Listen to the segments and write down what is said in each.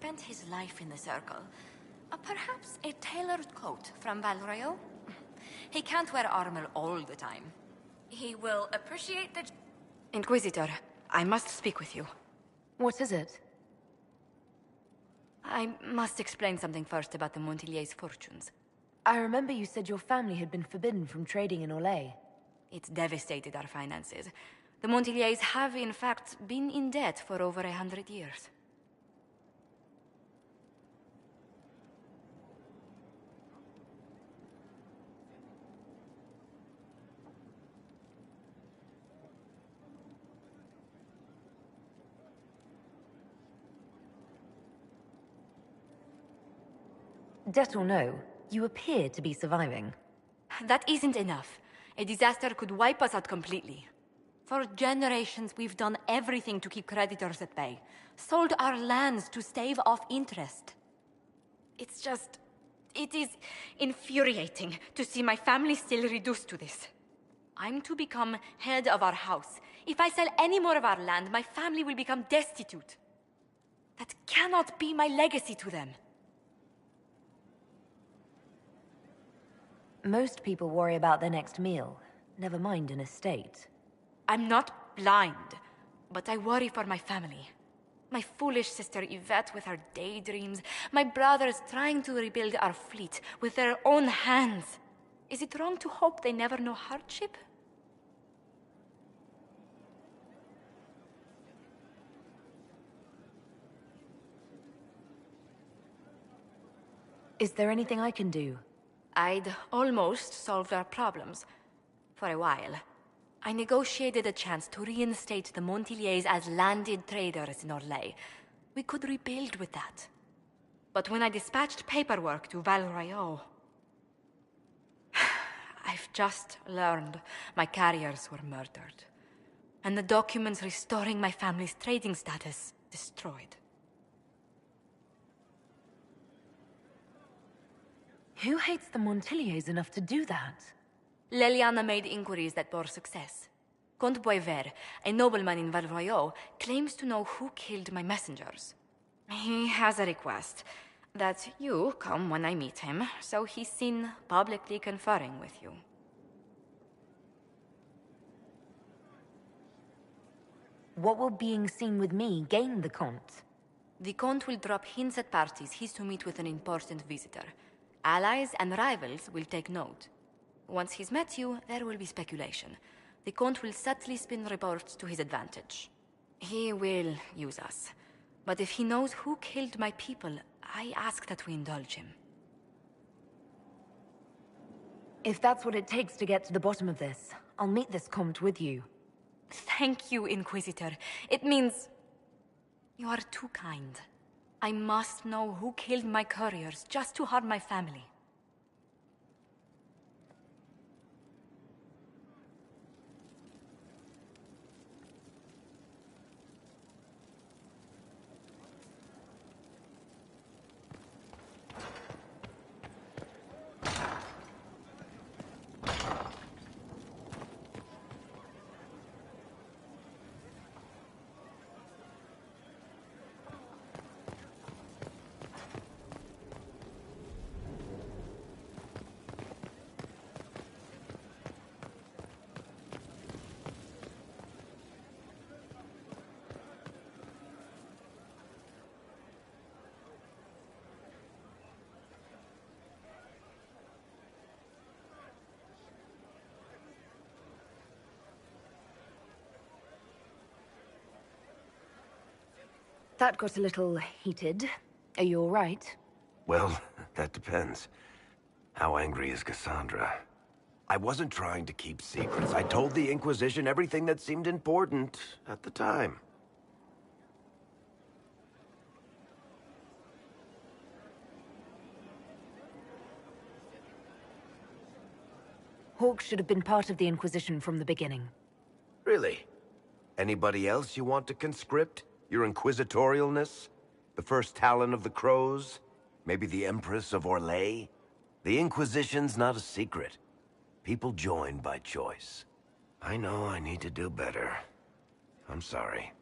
spent his life in the Circle. Perhaps a tailored coat from Valrayo? He can't wear armor all the time. He will appreciate the... Inquisitor, I must speak with you. What is it? I must explain something first about the Montillier's fortunes. I remember you said your family had been forbidden from trading in Orlais. It's devastated our finances. The Montillier's have, in fact, been in debt for over 100 years. Debt or no, you appear to be surviving. That isn't enough. A disaster could wipe us out completely. For generations, we've done everything to keep creditors at bay. Sold our lands to stave off interest. It is infuriating to see my family still reduced to this. I'm to become head of our house. If I sell any more of our land, my family will become destitute. That cannot be my legacy to them. Most people worry about their next meal, never mind an estate. I'm not blind, but I worry for my family. My foolish sister Yvette with her daydreams, my brothers trying to rebuild our fleet with their own hands. Is it wrong to hope they never know hardship? Is there anything I can do? I'd almost solved our problems. For a while. I negotiated a chance to reinstate the Montillier's as landed traders in Orlais. We could rebuild with that. But when I dispatched paperwork to Valrayo... I've just learned my carriers were murdered. And the documents restoring my family's trading status destroyed. Who hates the Montillier's enough to do that? Leliana made inquiries that bore success. Comte Boisvert, a nobleman in Valroyo, claims to know who killed my messengers. He has a request that you come when I meet him, so he's seen publicly conferring with you. What will being seen with me gain the Comte? The Comte will drop hints at parties he's to meet with an important visitor. Allies and rivals will take note. Once he's met you, there will be speculation. The Comte will subtly spin reports to his advantage. He will use us. But if he knows who killed my people, I ask that we indulge him. If that's what it takes to get to the bottom of this, I'll meet this Comte with you. Thank you, Inquisitor. It means... you are too kind. I must know who killed my couriers just to harm my family. That got a little heated. Are you all right? Well, that depends. How angry is Cassandra? I wasn't trying to keep secrets. I told the Inquisition everything that seemed important at the time. Hawke should have been part of the Inquisition from the beginning. Really? Anybody else you want to conscript? Your inquisitorialness? The first Talon of the Crows? Maybe the Empress of Orlais? The Inquisition's not a secret. People join by choice. I know I need to do better. I'm sorry.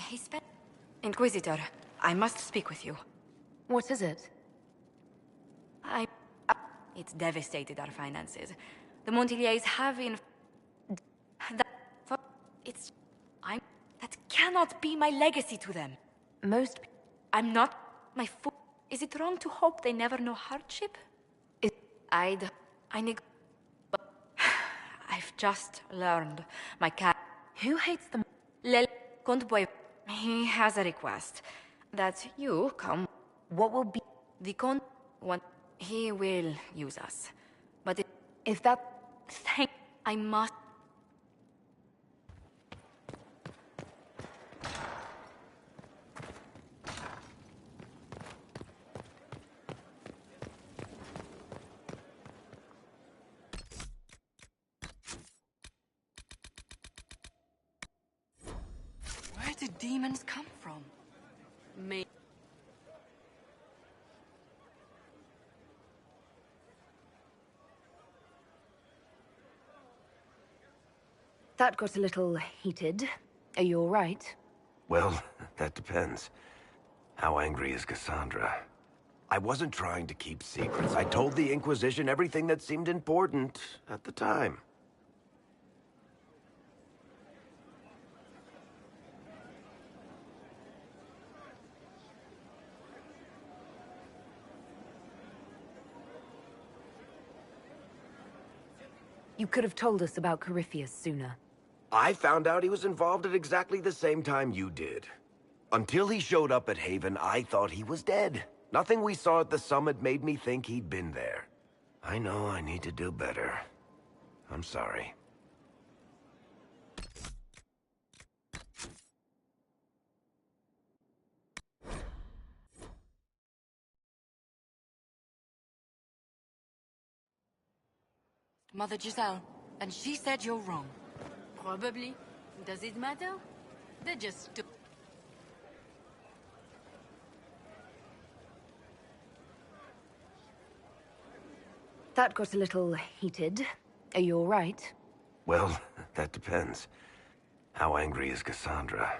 He spent... Inquisitor, I must speak with you. What is it? It's devastated our finances. The Montiliers have in... It's... That cannot be my legacy to them. Most... I'm not... My fool... Is it wrong to hope they never know hardship? I've just learned my cat... Who hates them? Comte Boy... He has a request. That you come... What will be... The Comte... He will use us. But If that... I must... Where did demons come from? That got a little heated. Are you all right? Well, that depends. How angry is Cassandra? I wasn't trying to keep secrets. I told the Inquisition everything that seemed important at the time. You could have told us about Corypheus sooner. I found out he was involved at exactly the same time you did. Until he showed up at Haven, I thought he was dead. Nothing we saw at the summit made me think he'd been there. I know I need to do better. I'm sorry. Mother Giselle, and she said you're wrong. Probably. Does it matter? They're just That got a little heated. Are you all right? Well, that depends. How angry is Cassandra?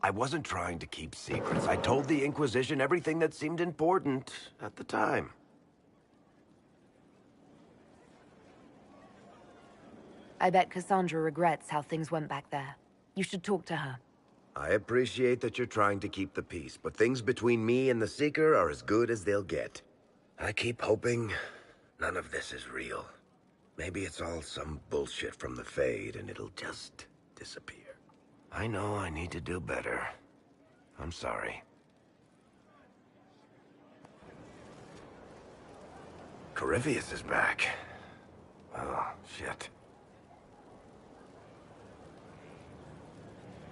I wasn't trying to keep secrets. I told the Inquisition everything that seemed important at the time. I bet Cassandra regrets how things went back there. You should talk to her. I appreciate that you're trying to keep the peace, but things between me and the Seeker are as good as they'll get. I keep hoping none of this is real. Maybe it's all some bullshit from the Fade and it'll just disappear. I know I need to do better. I'm sorry. Corypheus is back. Oh, shit.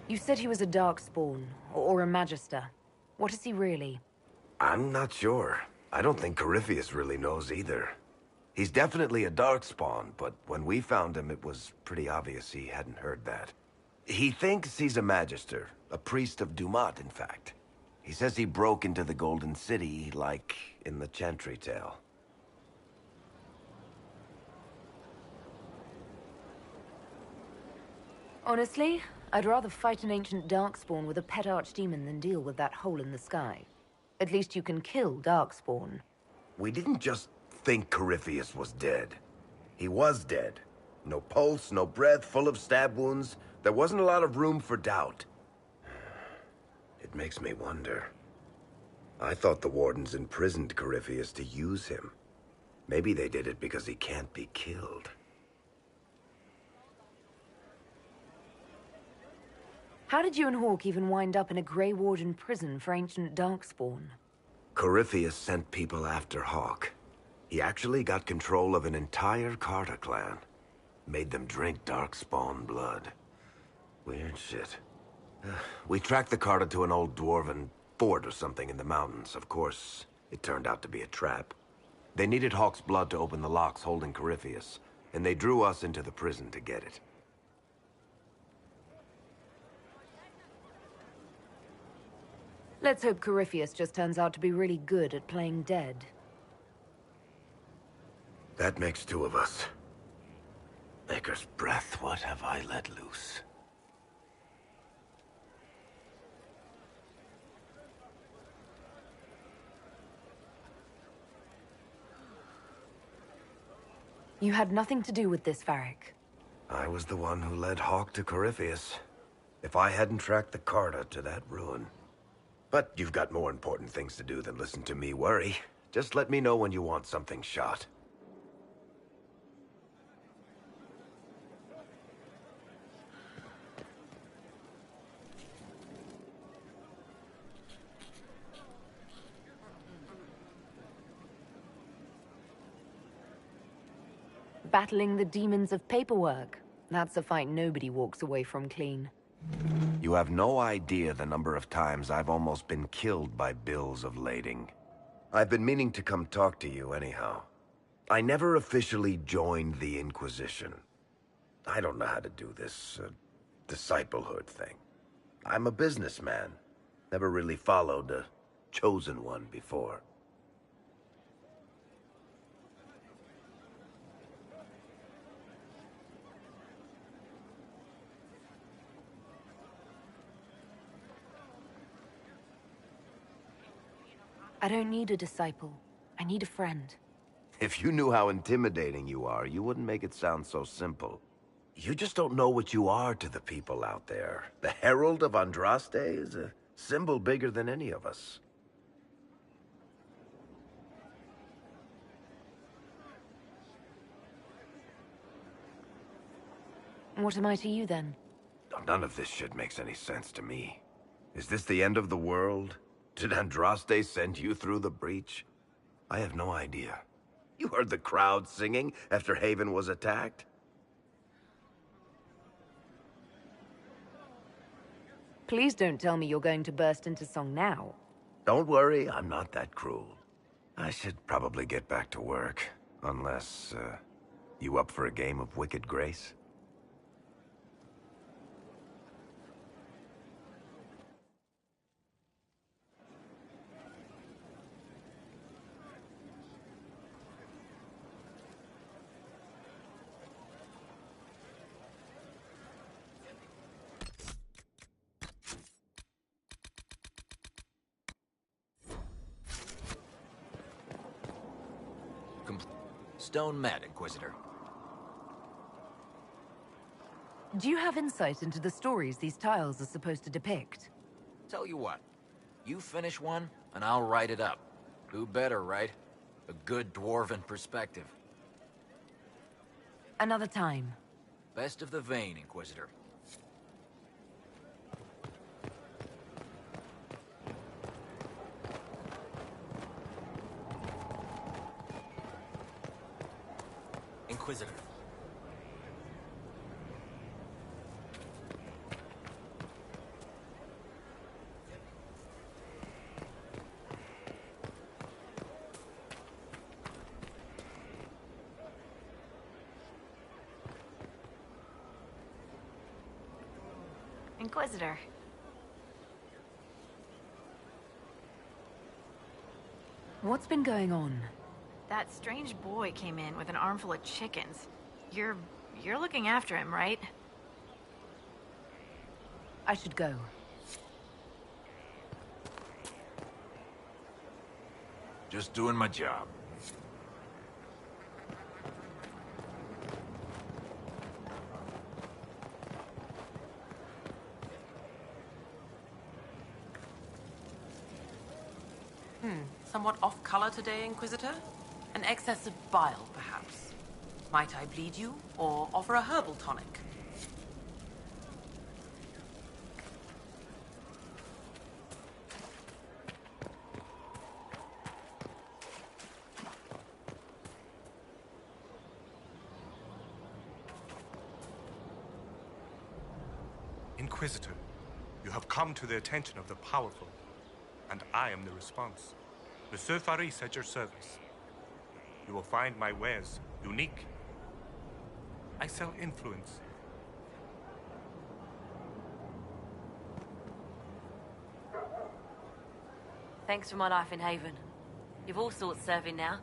You said he was a Darkspawn, or a Magister. What is he really? I'm not sure. I don't think Corypheus really knows either. He's definitely a Darkspawn, but when we found him, it was pretty obvious he hadn't heard that. He thinks he's a Magister, a priest of Dumat, in fact. He says he broke into the Golden City, like in the Chantry tale. Honestly, I'd rather fight an ancient Darkspawn with a pet archdemon than deal with that hole in the sky. At least you can kill Darkspawn. We didn't just think Corypheus was dead. He was dead. No pulse, no breath, full of stab wounds. There wasn't a lot of room for doubt. It makes me wonder. I thought the Wardens imprisoned Corypheus to use him. Maybe they did it because he can't be killed. How did you and Hawke even wind up in a Grey Warden prison for ancient Darkspawn? Corypheus sent people after Hawke. He actually got control of an entire Carter clan. Made them drink Darkspawn blood. Weird shit. We tracked the Carter to an old dwarven fort or something in the mountains. Of course, it turned out to be a trap. They needed Hawke's blood to open the locks holding Corypheus, and they drew us into the prison to get it. Let's hope Corypheus just turns out to be really good at playing dead. That makes two of us. Maker's breath, what have I let loose? You had nothing to do with this, Varric. I was the one who led Hawk to Corypheus. If I hadn't tracked the Carta to that ruin. But you've got more important things to do than listen to me worry. Just let me know when you want something shot. Battling the demons of paperwork. That's a fight nobody walks away from clean. You have no idea the number of times I've almost been killed by bills of lading. I've been meaning to come talk to you anyhow. I never officially joined the Inquisition. I don't know how to do this, disciplehood thing. I'm a businessman. Never really followed a chosen one before. I don't need a disciple. I need a friend. If you knew how intimidating you are, you wouldn't make it sound so simple. You just don't know what you are to the people out there. The Herald of Andraste is a symbol bigger than any of us. What am I to you, then? None of this shit makes any sense to me. Is this the end of the world? Did Andraste send you through the breach? I have no idea. You heard the crowd singing after Haven was attacked? Please don't tell me you're going to burst into song now. Don't worry, I'm not that cruel. I should probably get back to work. Unless, you up for a game of Wicked Grace? Stone mad, Inquisitor. Do you have insight into the stories these tiles are supposed to depict? Tell you what, you finish one, and I'll write it up. Who better, right? A good dwarven perspective. Another time. Best of the vein, Inquisitor. Inquisitor. Inquisitor. What's been going on? That strange boy came in with an armful of chickens. You're looking after him, right? I should go. Just doing my job. Somewhat off-color today, Inquisitor? An excess of bile, perhaps? Might I bleed you, or offer a herbal tonic? Inquisitor, you have come to the attention of the powerful, and I am the response. Monsieur Faris at your service. You will find my wares unique. I sell influence. Thanks for my life in Haven. You've all sorts serving now.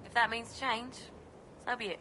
If that means change, so be it.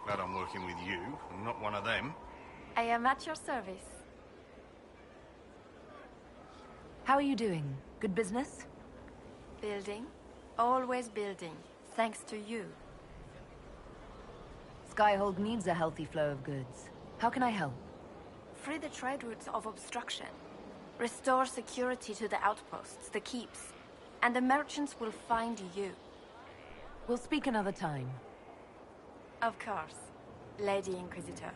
Glad I'm working with you, and not one of them. I am at your service. How are you doing? Good business? Building. Always building. Thanks to you. Skyhold needs a healthy flow of goods. How can I help? Free the trade routes of obstruction. Restore security to the outposts, the keeps. And the merchants will find you. We'll speak another time. Of course, Lady Inquisitor.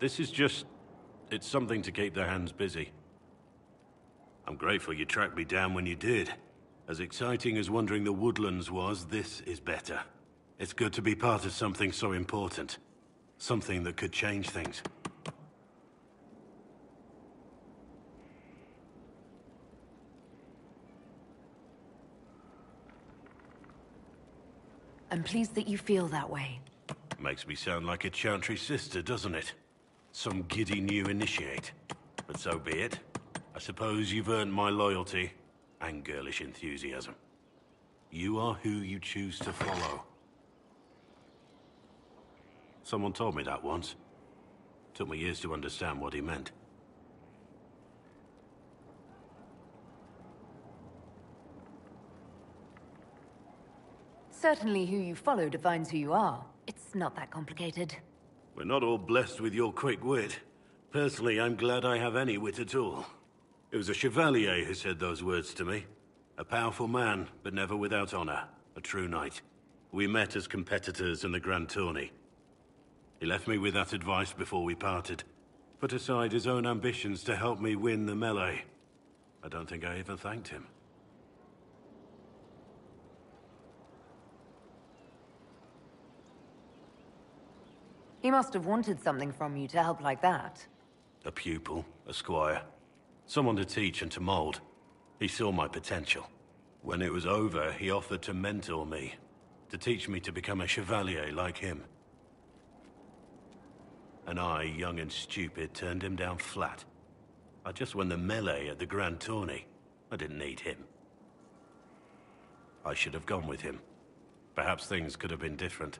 This is just... it's something to keep their hands busy. I'm grateful you tracked me down when you did. As exciting as wandering the woodlands was, this is better. It's good to be part of something so important. Something that could change things. I'm pleased that you feel that way. Makes me sound like a Chantry sister, doesn't it? Some giddy new initiate. But so be it. I suppose you've earned my loyalty and girlish enthusiasm. You are who you choose to follow. Someone told me that once. Took me years to understand what he meant. Certainly who you follow defines who you are. It's not that complicated. We're not all blessed with your quick wit. Personally, I'm glad I have any wit at all. It was a chevalier who said those words to me. A powerful man, but never without honor. A true knight. We met as competitors in the Grand Tourney. He left me with that advice before we parted. Put aside his own ambitions to help me win the melee. I don't think I even thanked him. He must have wanted something from you to help like that. A pupil, a squire. Someone to teach and to mold. He saw my potential. When it was over, he offered to mentor me. To teach me to become a chevalier like him. And I, young and stupid, turned him down flat. I just won the melee at the Grand Tourney. I didn't need him. I should have gone with him. Perhaps things could have been different.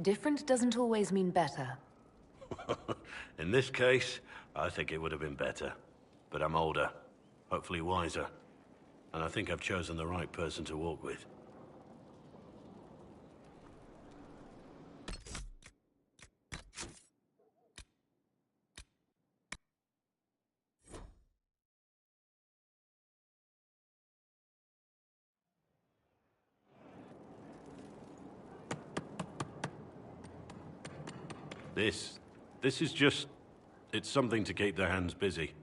Different doesn't always mean better. In this case, I think it would have been better. But I'm older, hopefully wiser. And I think I've chosen the right person to walk with. This is just... it's something to keep their hands busy.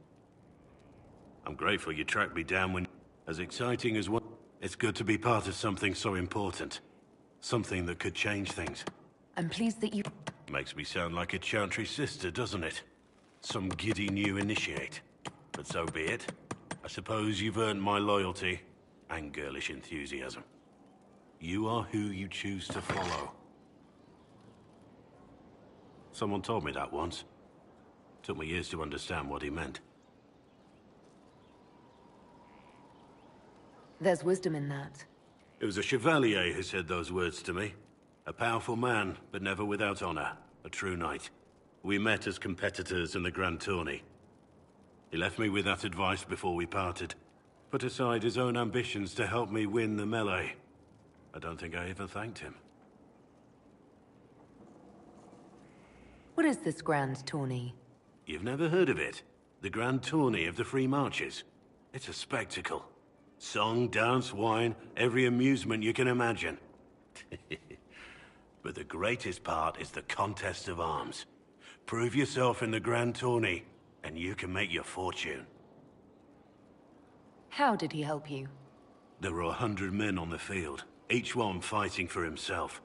I'm grateful you tracked me down when... as exciting as one... It's good to be part of something so important. Something that could change things. I'm pleased that you... Makes me sound like a Chantry sister, doesn't it? Some giddy new initiate. But so be it. I suppose you've earned my loyalty and girlish enthusiasm. You are who you choose to follow. Someone told me that once. Took me years to understand what he meant. There's wisdom in that. It was a chevalier who said those words to me. A powerful man, but never without honor. A true knight. We met as competitors in the Grand Tourney. He left me with that advice before we parted. Put aside his own ambitions to help me win the melee. I don't think I ever thanked him. What is this Grand Tourney? You've never heard of it? The Grand Tourney of the Free Marches. It's a spectacle. Song, dance, wine, every amusement you can imagine. But the greatest part is the contest of arms. Prove yourself in the Grand Tourney, and you can make your fortune. How did he help you? There were 100 men on the field, each one fighting for himself.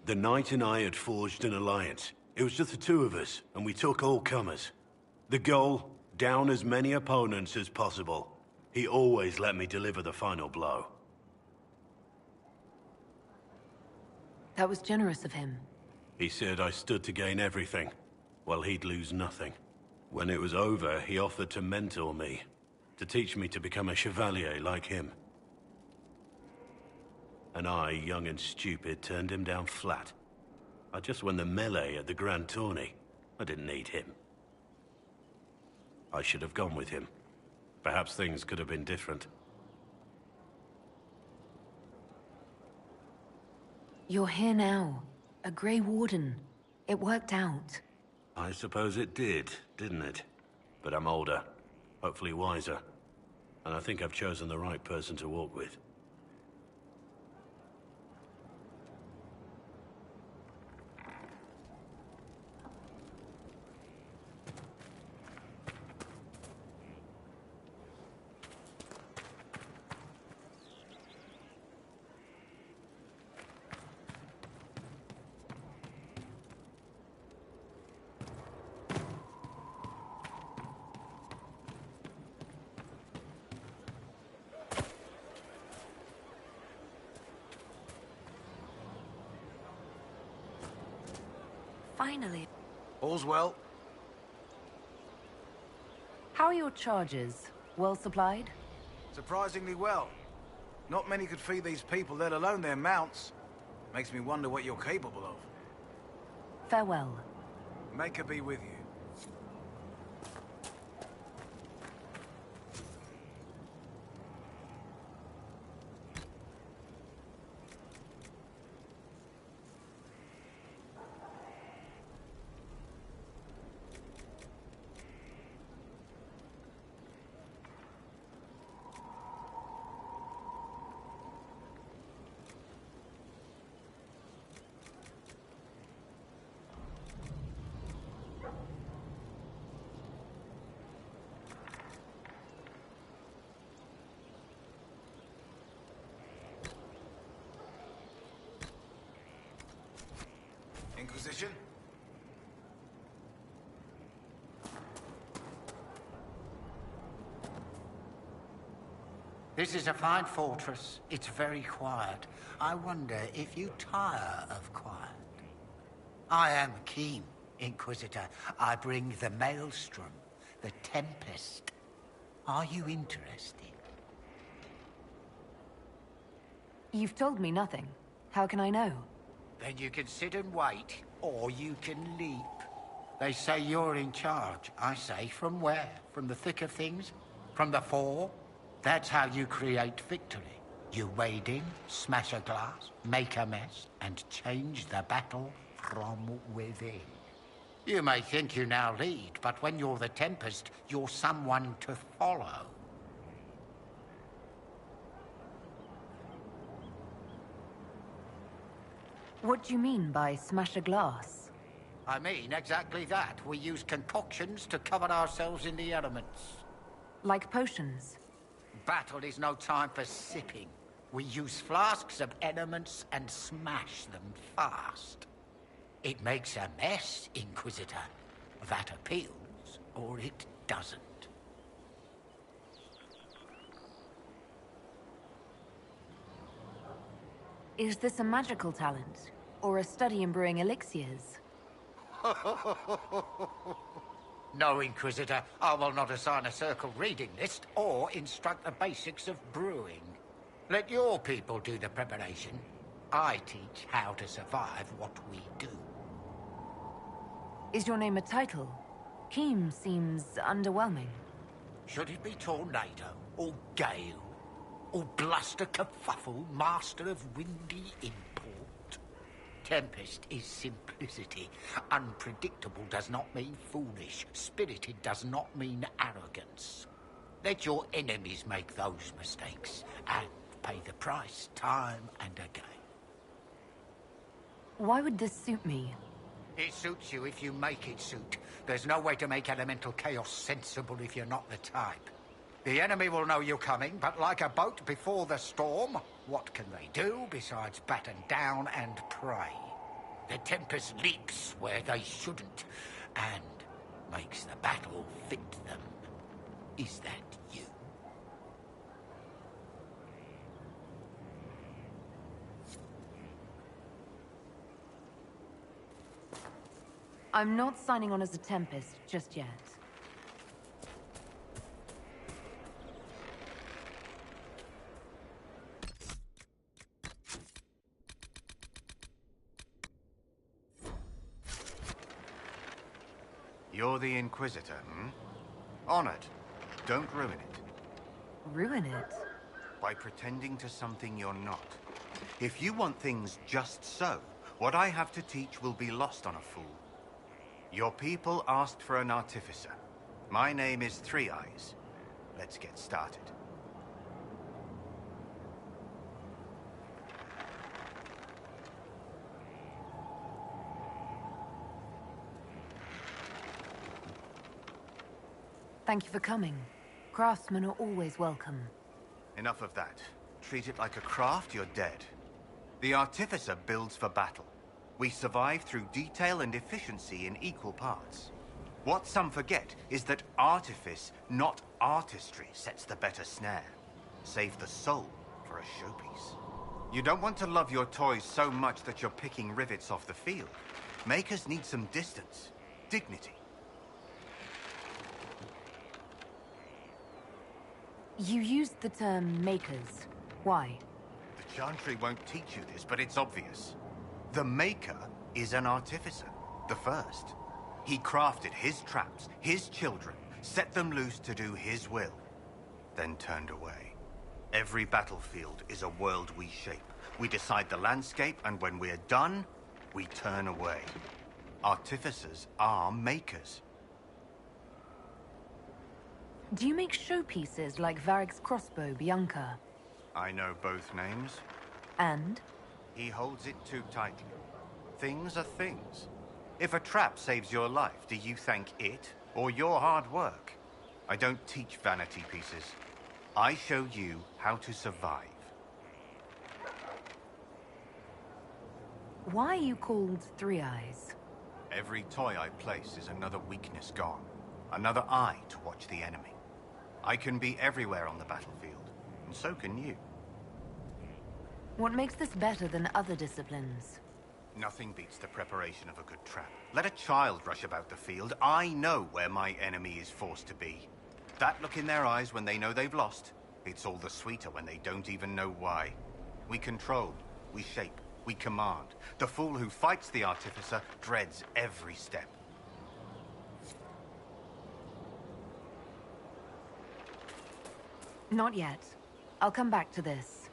The knight and I had forged an alliance. It was just the two of us, and we took all comers. The goal, down as many opponents as possible. He always let me deliver the final blow. That was generous of him. He said I stood to gain everything, while he'd lose nothing. When it was over, he offered to mentor me, to teach me to become a chevalier like him. And I, young and stupid, turned him down flat. I just won the melee at the Grand Tourney. I didn't need him. I should have gone with him. Perhaps things could have been different. You're here now. A Grey Warden. It worked out. I suppose it did, didn't it? But I'm older, hopefully wiser. And I think I've chosen the right person to walk with. Finally. All's well. How are your charges? Well supplied? Surprisingly well. Not many could feed these people, let alone their mounts. Makes me wonder what you're capable of. Farewell. May her be with you. Inquisition? This is a fine fortress. It's very quiet. I wonder if you tire of quiet. I am keen, Inquisitor. I bring the Maelstrom, the Tempest. Are you interested? You've told me nothing. How can I know? Then you can sit and wait, or you can leap. They say you're in charge. I say, from where? From the thick of things? From the fore? That's how you create victory. You wade in, smash a glass, make a mess, and change the battle from within. You may think you now lead, but when you're the Tempest, you're someone to follow. What do you mean by smash a glass? I mean exactly that. We use concoctions to cover ourselves in the elements. Like potions? Battle is no time for sipping. We use flasks of elements and smash them fast. It makes a mess, Inquisitor. That appeals, or it doesn't. Is this a magical talent? Or a study in brewing elixirs? No, Inquisitor. I will not assign a circle reading list or instruct the basics of brewing. Let your people do the preparation. I teach how to survive what we do. Is your name a title? Keem seems underwhelming. Should it be Tornado, or Gale, or Bluster Kerfuffle, Master of Windy Import? Tempest is simplicity. Unpredictable does not mean foolish. Spirited does not mean arrogance. Let your enemies make those mistakes, and pay the price time and again. Why would this suit me? It suits you if you make it suit. There's no way to make elemental chaos sensible if you're not the type. The enemy will know you're coming, but like a boat before the storm, what can they do besides batten down and pray? The Tempest leaps where they shouldn't, and makes the battle fit them. Is that you? I'm not signing on as a Tempest just yet. You're the Inquisitor, hmm? Honored. Don't ruin it. Ruin it? By pretending to something you're not. If you want things just so, what I have to teach will be lost on a fool. Your people asked for an artificer. My name is Three Eyes. Let's get started. Thank you for coming. Craftsmen are always welcome. Enough of that. Treat it like a craft, you're dead. The artificer builds for battle. We survive through detail and efficiency in equal parts. What some forget is that artifice, not artistry, sets the better snare. Save the soul for a showpiece. You don't want to love your toys so much that you're picking rivets off the field. Makers need some distance, dignity. You used the term makers. Why? The Chantry won't teach you this, but it's obvious. The Maker is an artificer, the first. He crafted his traps, his children, set them loose to do his will, then turned away. Every battlefield is a world we shape. We decide the landscape, and when we're done, we turn away. Artificers are makers. Do you make showpieces like Varric's crossbow, Bianca? I know both names. And? He holds it too tightly. Things are things. If a trap saves your life, do you thank it or your hard work? I don't teach vanity pieces. I show you how to survive. Why are you called Three Eyes? Every toy I place is another weakness gone. Another eye to watch the enemy. I can be everywhere on the battlefield, and so can you. What makes this better than other disciplines? Nothing beats the preparation of a good trap. Let a child rush about the field. I know where my enemy is forced to be. That look in their eyes when they know they've lost, it's all the sweeter when they don't even know why. We control, we shape, we command. The fool who fights the Artificer dreads every step. Not yet. I'll come back to this.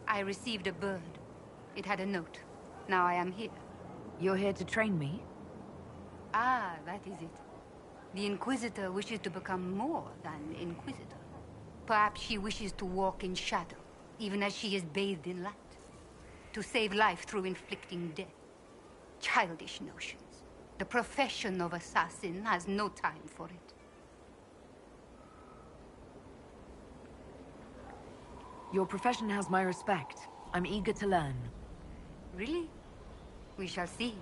I received a bird. It had a note. Now I am here. You're here to train me? Ah, that is it. The Inquisitor wishes to become more than Inquisitor. Perhaps she wishes to walk in shadow, even as she is bathed in light. To save life through inflicting death. Childish notions. The profession of assassin has no time for it. Your profession has my respect. I'm eager to learn. Really? We shall see.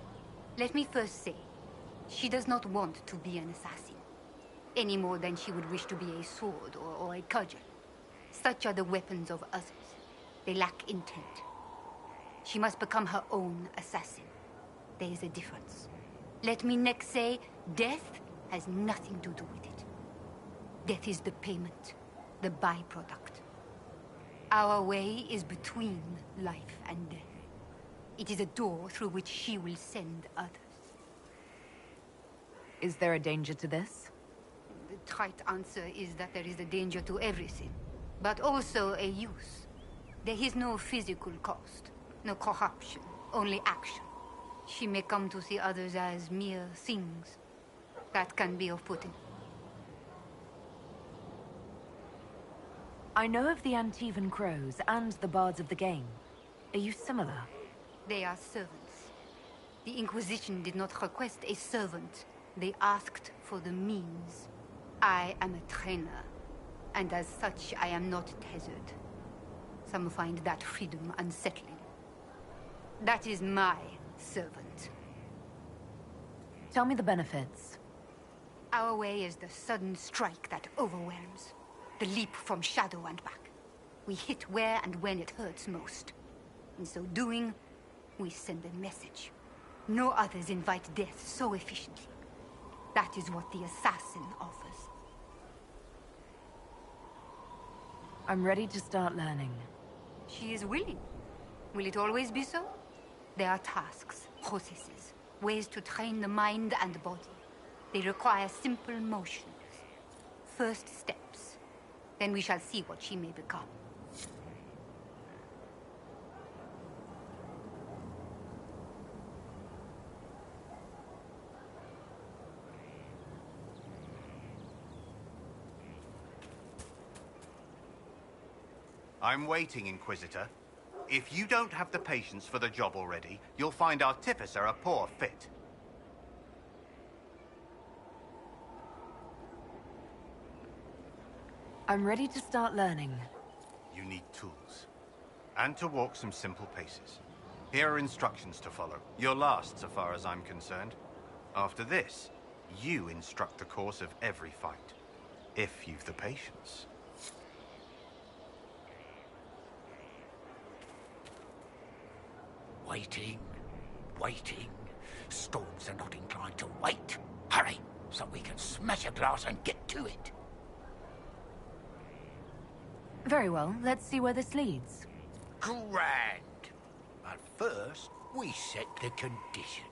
Let me first say, she does not want to be an assassin. Any more than she would wish to be a sword or a cudgel. Such are the weapons of others. They lack intent. She must become her own assassin. There is a difference. Let me next say, death has nothing to do with it. Death is the payment, the byproduct. Our way is between life and death. It is a door through which she will send others. Is there a danger to this? The trite answer is that there is a danger to everything, but also a use. There is no physical cost, no corruption, only action. She may come to see others as mere things. That can be off-putting. I know of the Antivan Crows and the Bards of the Game. Are you similar? They are servants. The Inquisition did not request a servant. They asked for the means. I am a trainer, and as such, I am not tethered. Some find that freedom unsettling. That is my servant. Tell me the benefits. Our way is the sudden strike that overwhelms. The leap from shadow and back. We hit where and when it hurts most. In so doing, we send a message. No others invite death so efficiently. That is what the assassin offers. I'm ready to start learning. She is willing. Will it always be so? There are tasks, processes, ways to train the mind and body. They require simple motions. First steps. Then we shall see what she may become. I'm waiting, Inquisitor. If you don't have the patience for the job already, you'll find Artificer a poor fit. I'm ready to start learning. You need tools. And to walk some simple paces. Here are instructions to follow. You're last, so far as I'm concerned. After this, you instruct the course of every fight. If you've the patience. Waiting, waiting. Storms are not inclined to wait. Hurry, so we can smash a glass and get to it. Very well, let's see where this leads. Grand. But first, we set the conditions.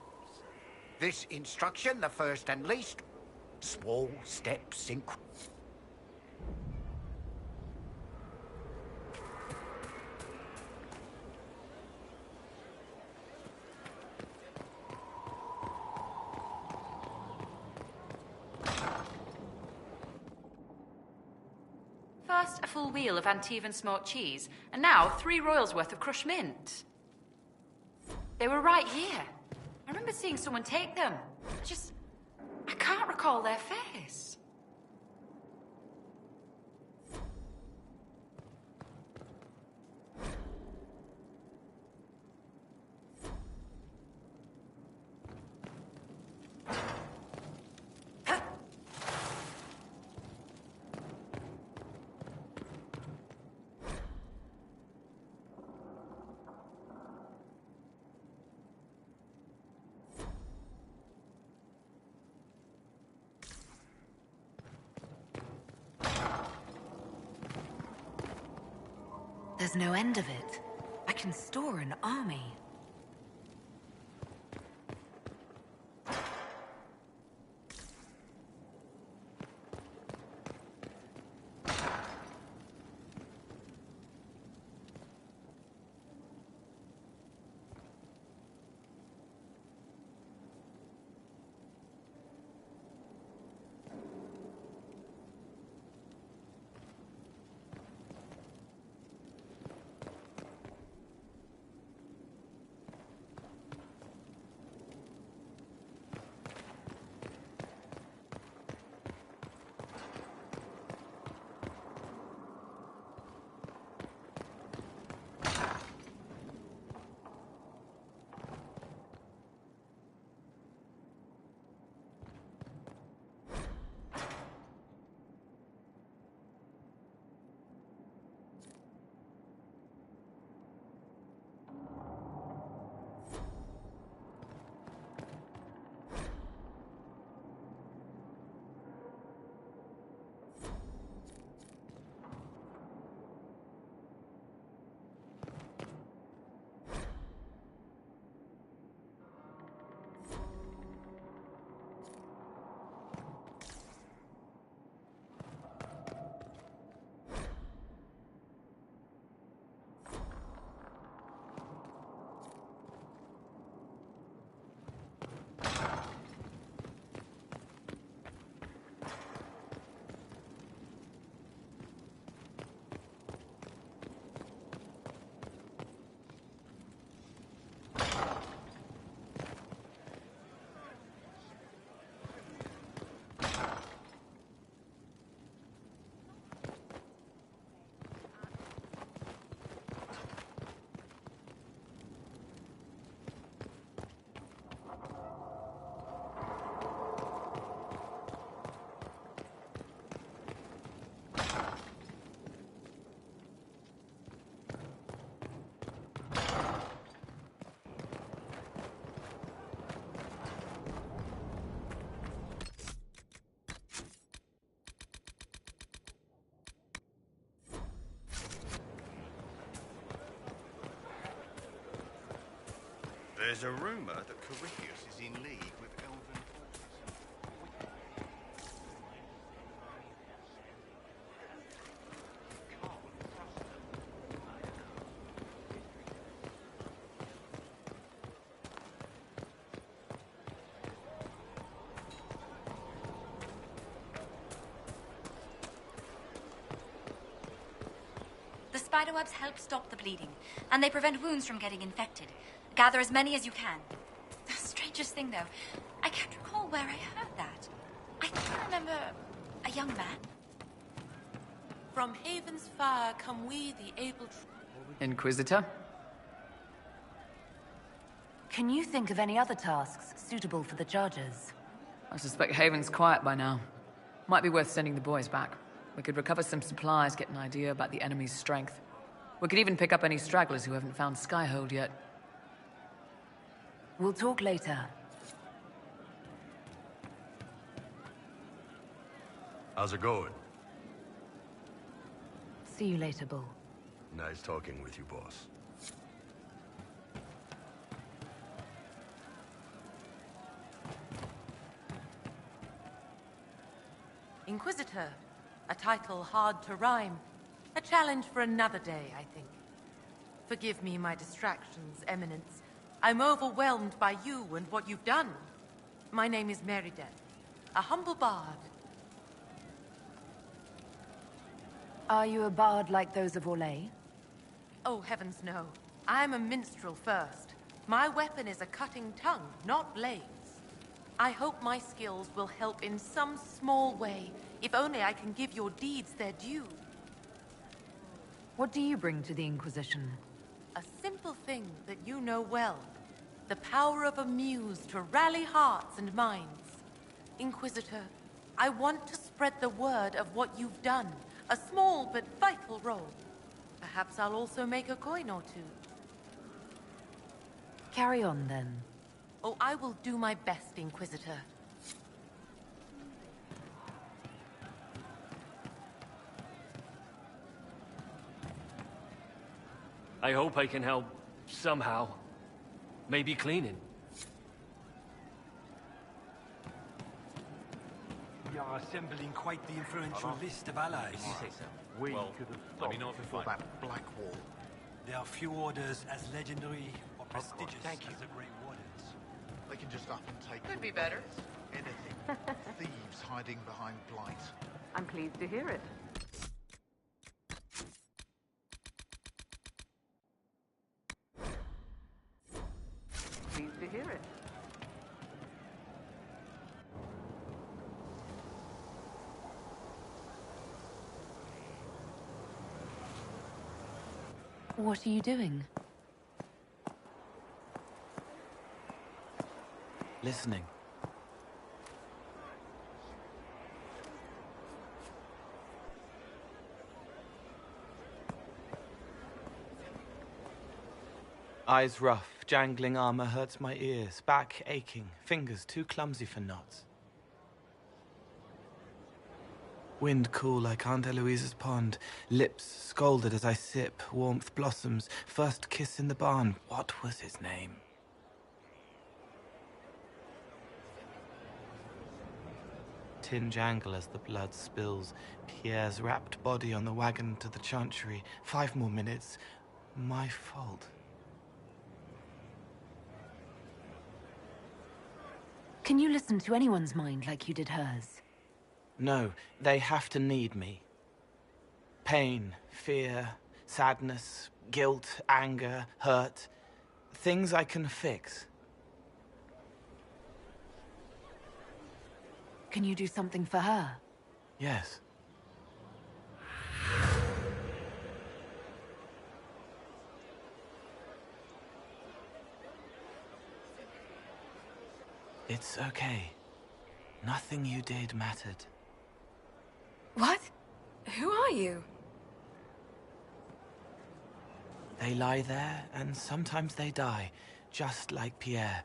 This instruction, the first and least. Small steps in... First, a full wheel of Antivan smoked cheese, and now 3 royals worth of crushed mint. They were right here. I remember seeing someone take them. I can't recall their face. There's no end of it. I can store an army. There's a rumor that Corypheus is in league with elven The spiderwebs help stop the bleeding, and they prevent wounds from getting infected. Gather as many as you can. The strangest thing, though, I can't recall where I heard that. I think I remember a young man. From Haven's fire come we, the able... Inquisitor? Can you think of any other tasks suitable for the Chargers? I suspect Haven's quiet by now. Might be worth sending the boys back. We could recover some supplies, get an idea about the enemy's strength. We could even pick up any stragglers who haven't found Skyhold yet. We'll talk later. How's it going? See you later, Bull. Nice talking with you, boss. Inquisitor. A title hard to rhyme. A challenge for another day, I think. Forgive me my distractions, Eminence. I'm overwhelmed by you and what you've done. My name is Meriden, a humble bard. Are you a bard like those of Orlais? Oh, heavens no. I'm a minstrel first. My weapon is a cutting tongue, not blades. I hope my skills will help in some small way, if only I can give your deeds their due. What do you bring to the Inquisition? A simple thing that you know well. The power of a muse to rally hearts and minds. Inquisitor, I want to spread the word of what you've done. A small but vital role. Perhaps I'll also make a coin or two. Carry on, then. Oh, I will do my best, Inquisitor. I hope I can help somehow. Maybe cleaning. We are assembling quite the influential list of allies. We could have stopped before that Black Wall. There are few orders as legendary or prestigious as the Grey Wardens. They can just up and take. Could be better. Anything. Thieves hiding behind Blight. I'm pleased to hear it. Pleased to hear it. What are you doing? Listening. Eyes rough, jangling armor hurts my ears, back aching, fingers too clumsy for knots. Wind cool like Aunt Eloise's pond, lips scalded as I sip, warmth blossoms, first kiss in the barn. What was his name? Tin jangle as the blood spills, Pierre's wrapped body on the wagon to the chantry. 5 more minutes. My fault. Can you listen to anyone's mind like you did hers? No, they have to need me. Pain, fear, sadness, guilt, anger, hurt. Things I can fix. Can you do something for her? Yes. It's okay. Nothing you did mattered. What? Who are you? They lie there, and sometimes they die, just like Pierre.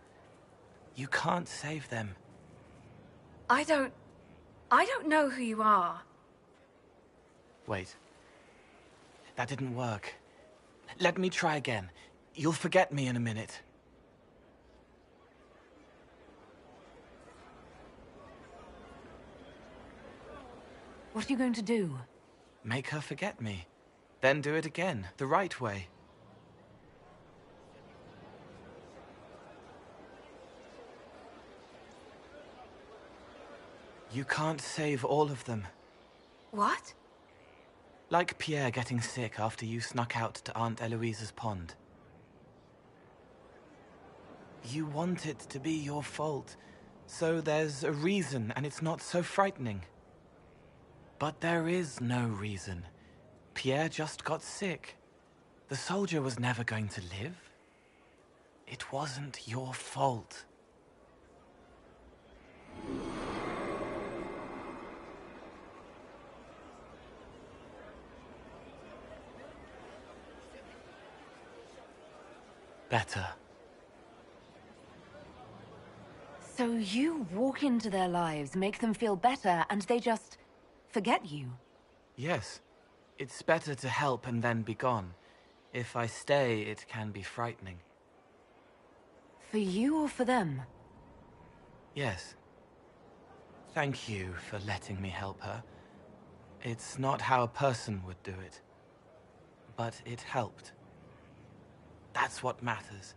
You can't save them. I don't know who you are. Wait. That didn't work. Let me try again. You'll forget me in a minute. What are you going to do? Make her forget me. Then do it again, the right way. You can't save all of them. What? Like Pierre getting sick after you snuck out to Aunt Eloise's pond. You want it to be your fault, so there's a reason and it's not so frightening. But there is no reason. Pierre just got sick. The soldier was never going to live. It wasn't your fault. Better. So you walk into their lives, make them feel better, and they just forget you? Yes. It's better to help and then be gone. If I stay, it can be frightening. For you or for them? Yes. Thank you for letting me help her. It's not how a person would do it. But it helped. That's what matters.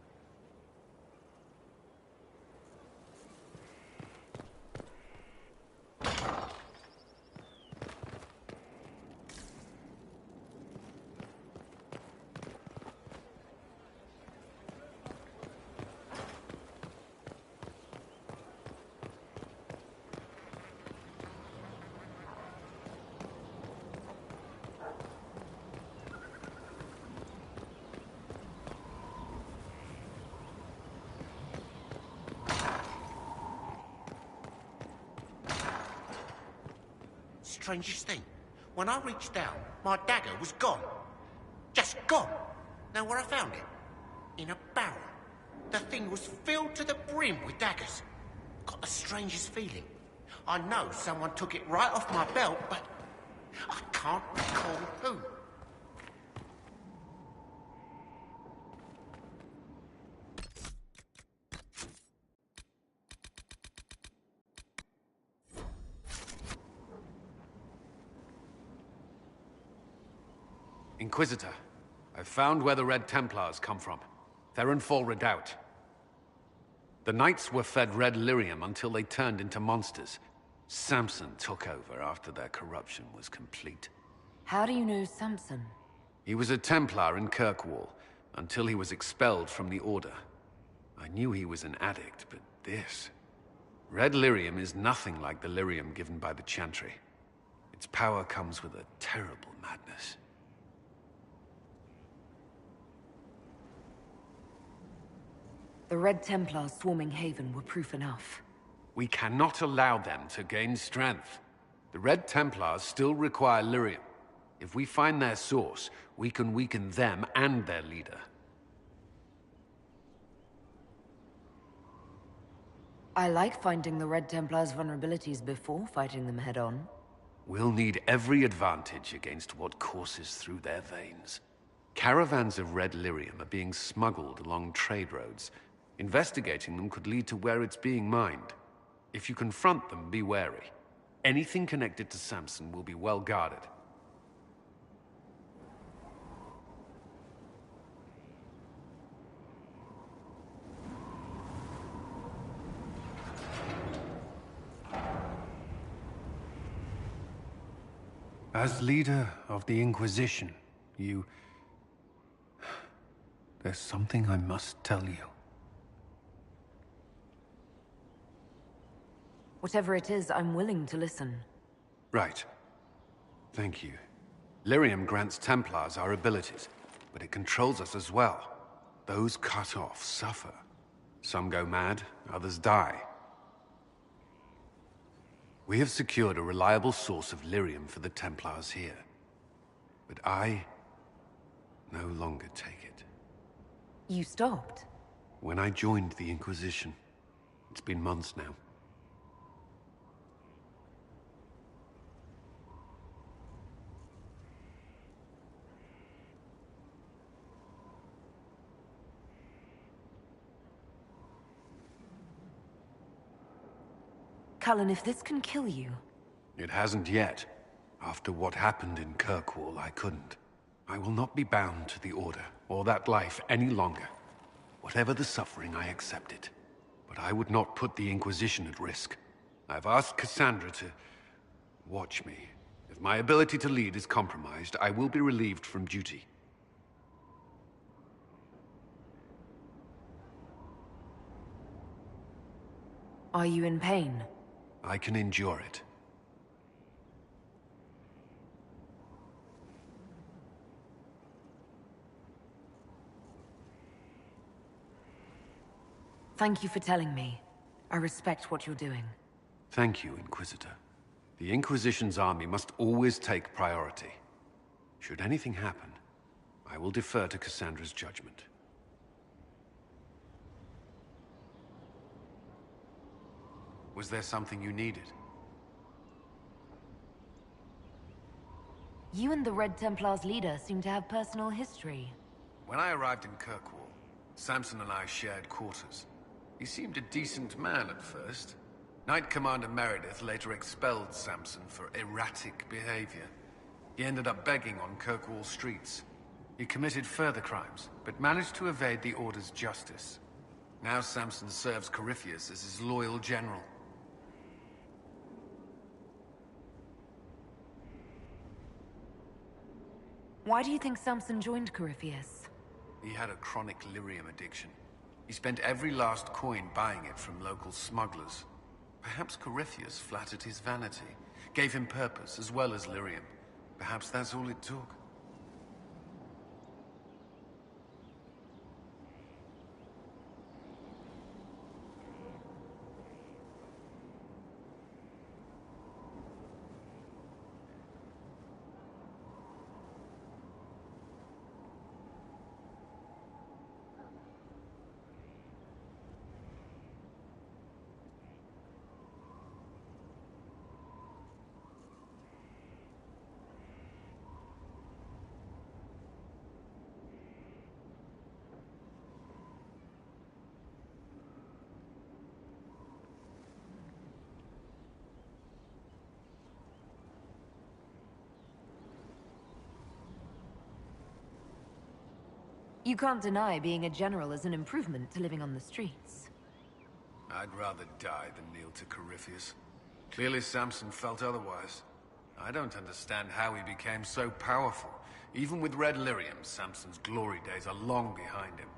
Strangest thing, when I reached down, my dagger was gone. Just gone. Know where I found it? In a barrel. The thing was filled to the brim with daggers. Got the strangest feeling. I know someone took it right off my belt, but I can't recall who. Inquisitor, I've found where the Red Templars come from. Therenfall Redoubt. The Knights were fed red lyrium until they turned into monsters. Samson took over after their corruption was complete. How do you know Samson? He was a Templar in Kirkwall, until he was expelled from the Order. I knew he was an addict, but this... Red lyrium is nothing like the lyrium given by the Chantry. Its power comes with a terrible madness. The Red Templars swarming Haven were proof enough. We cannot allow them to gain strength. The Red Templars still require lyrium. If we find their source, we can weaken them and their leader. I like finding the Red Templars' vulnerabilities before fighting them head-on. We'll need every advantage against what courses through their veins. Caravans of red lyrium are being smuggled along trade roads. Investigating them could lead to where it's being mined. If you confront them, be wary. Anything connected to Samson will be well guarded. As leader of the Inquisition, there's something I must tell you. Whatever it is, I'm willing to listen. Right. Thank you. Lyrium grants Templars our abilities, but it controls us as well. Those cut off suffer. Some go mad, others die. We have secured a reliable source of lyrium for the Templars here. But I no longer take it. You stopped? When I joined the Inquisition. It's been months now. Cullen, if this can kill you... It hasn't yet. After what happened in Kirkwall, I couldn't. I will not be bound to the Order, or that life any longer. Whatever the suffering, I accept it. But I would not put the Inquisition at risk. I've asked Cassandra to... watch me. If my ability to lead is compromised, I will be relieved from duty. Are you in pain? I can endure it. Thank you for telling me. I respect what you're doing. Thank you, Inquisitor. The Inquisition's army must always take priority. Should anything happen, I will defer to Cassandra's judgment. Was there something you needed? You and the Red Templars' leader seem to have personal history. When I arrived in Kirkwall, Samson and I shared quarters. He seemed a decent man at first. Knight Commander Meredith later expelled Samson for erratic behavior. He ended up begging on Kirkwall streets. He committed further crimes, but managed to evade the Order's justice. Now Samson serves Corypheus as his loyal general. Why do you think Samson joined Corypheus? He had a chronic lyrium addiction. He spent every last coin buying it from local smugglers. Perhaps Corypheus flattered his vanity, gave him purpose as well as lyrium. Perhaps that's all it took. You can't deny being a general is an improvement to living on the streets. I'd rather die than kneel to Corypheus. Clearly Samson felt otherwise. I don't understand how he became so powerful. Even with Red Lyrium, Samson's glory days are long behind him.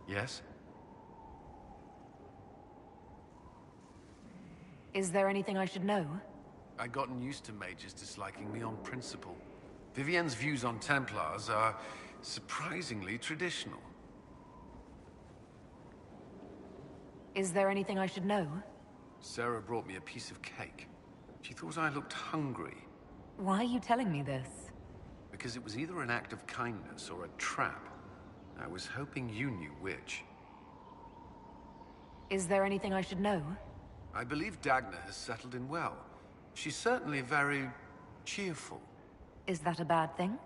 Yes? Is there anything I should know? I'd gotten used to mages disliking me on principle. Vivienne's views on Templars are surprisingly traditional. Is there anything I should know? Sarah brought me a piece of cake. She thought I looked hungry. Why are you telling me this? Because it was either an act of kindness or a trap. I was hoping you knew which. Is there anything I should know? I believe Dagna has settled in well. She's certainly very cheerful. Is that a bad thing?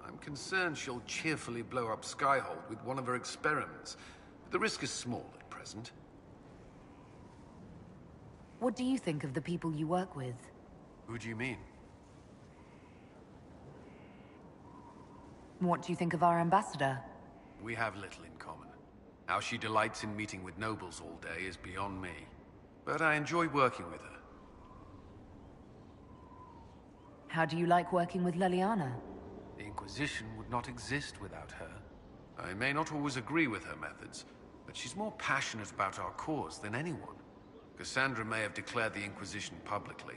I'm concerned she'll cheerfully blow up Skyhold with one of her experiments. But the risk is small at present. What do you think of the people you work with? Who do you mean? What do you think of our ambassador? We have little in common. How she delights in meeting with nobles all day is beyond me. But I enjoy working with her. How do you like working with Leliana? The Inquisition would not exist without her. I may not always agree with her methods, but she's more passionate about our cause than anyone. Cassandra may have declared the Inquisition publicly,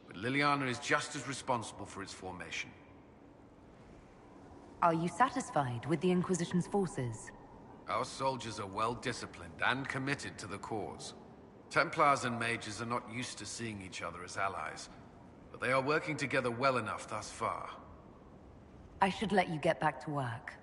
but Liliana is just as responsible for its formation. Are you satisfied with the Inquisition's forces? Our soldiers are well disciplined and committed to the cause. Templars and mages are not used to seeing each other as allies, but they are working together well enough thus far. I should let you get back to work.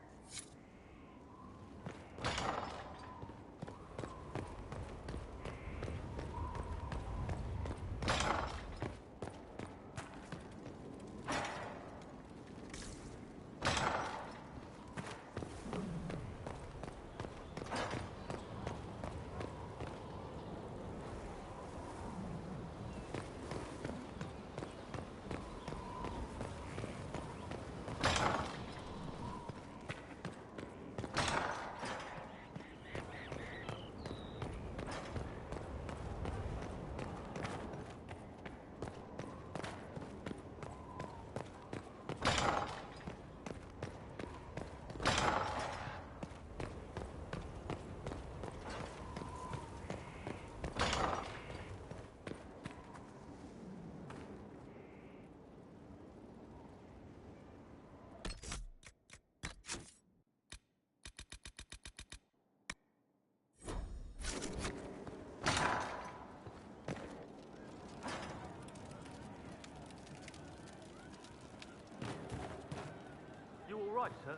Right, sir?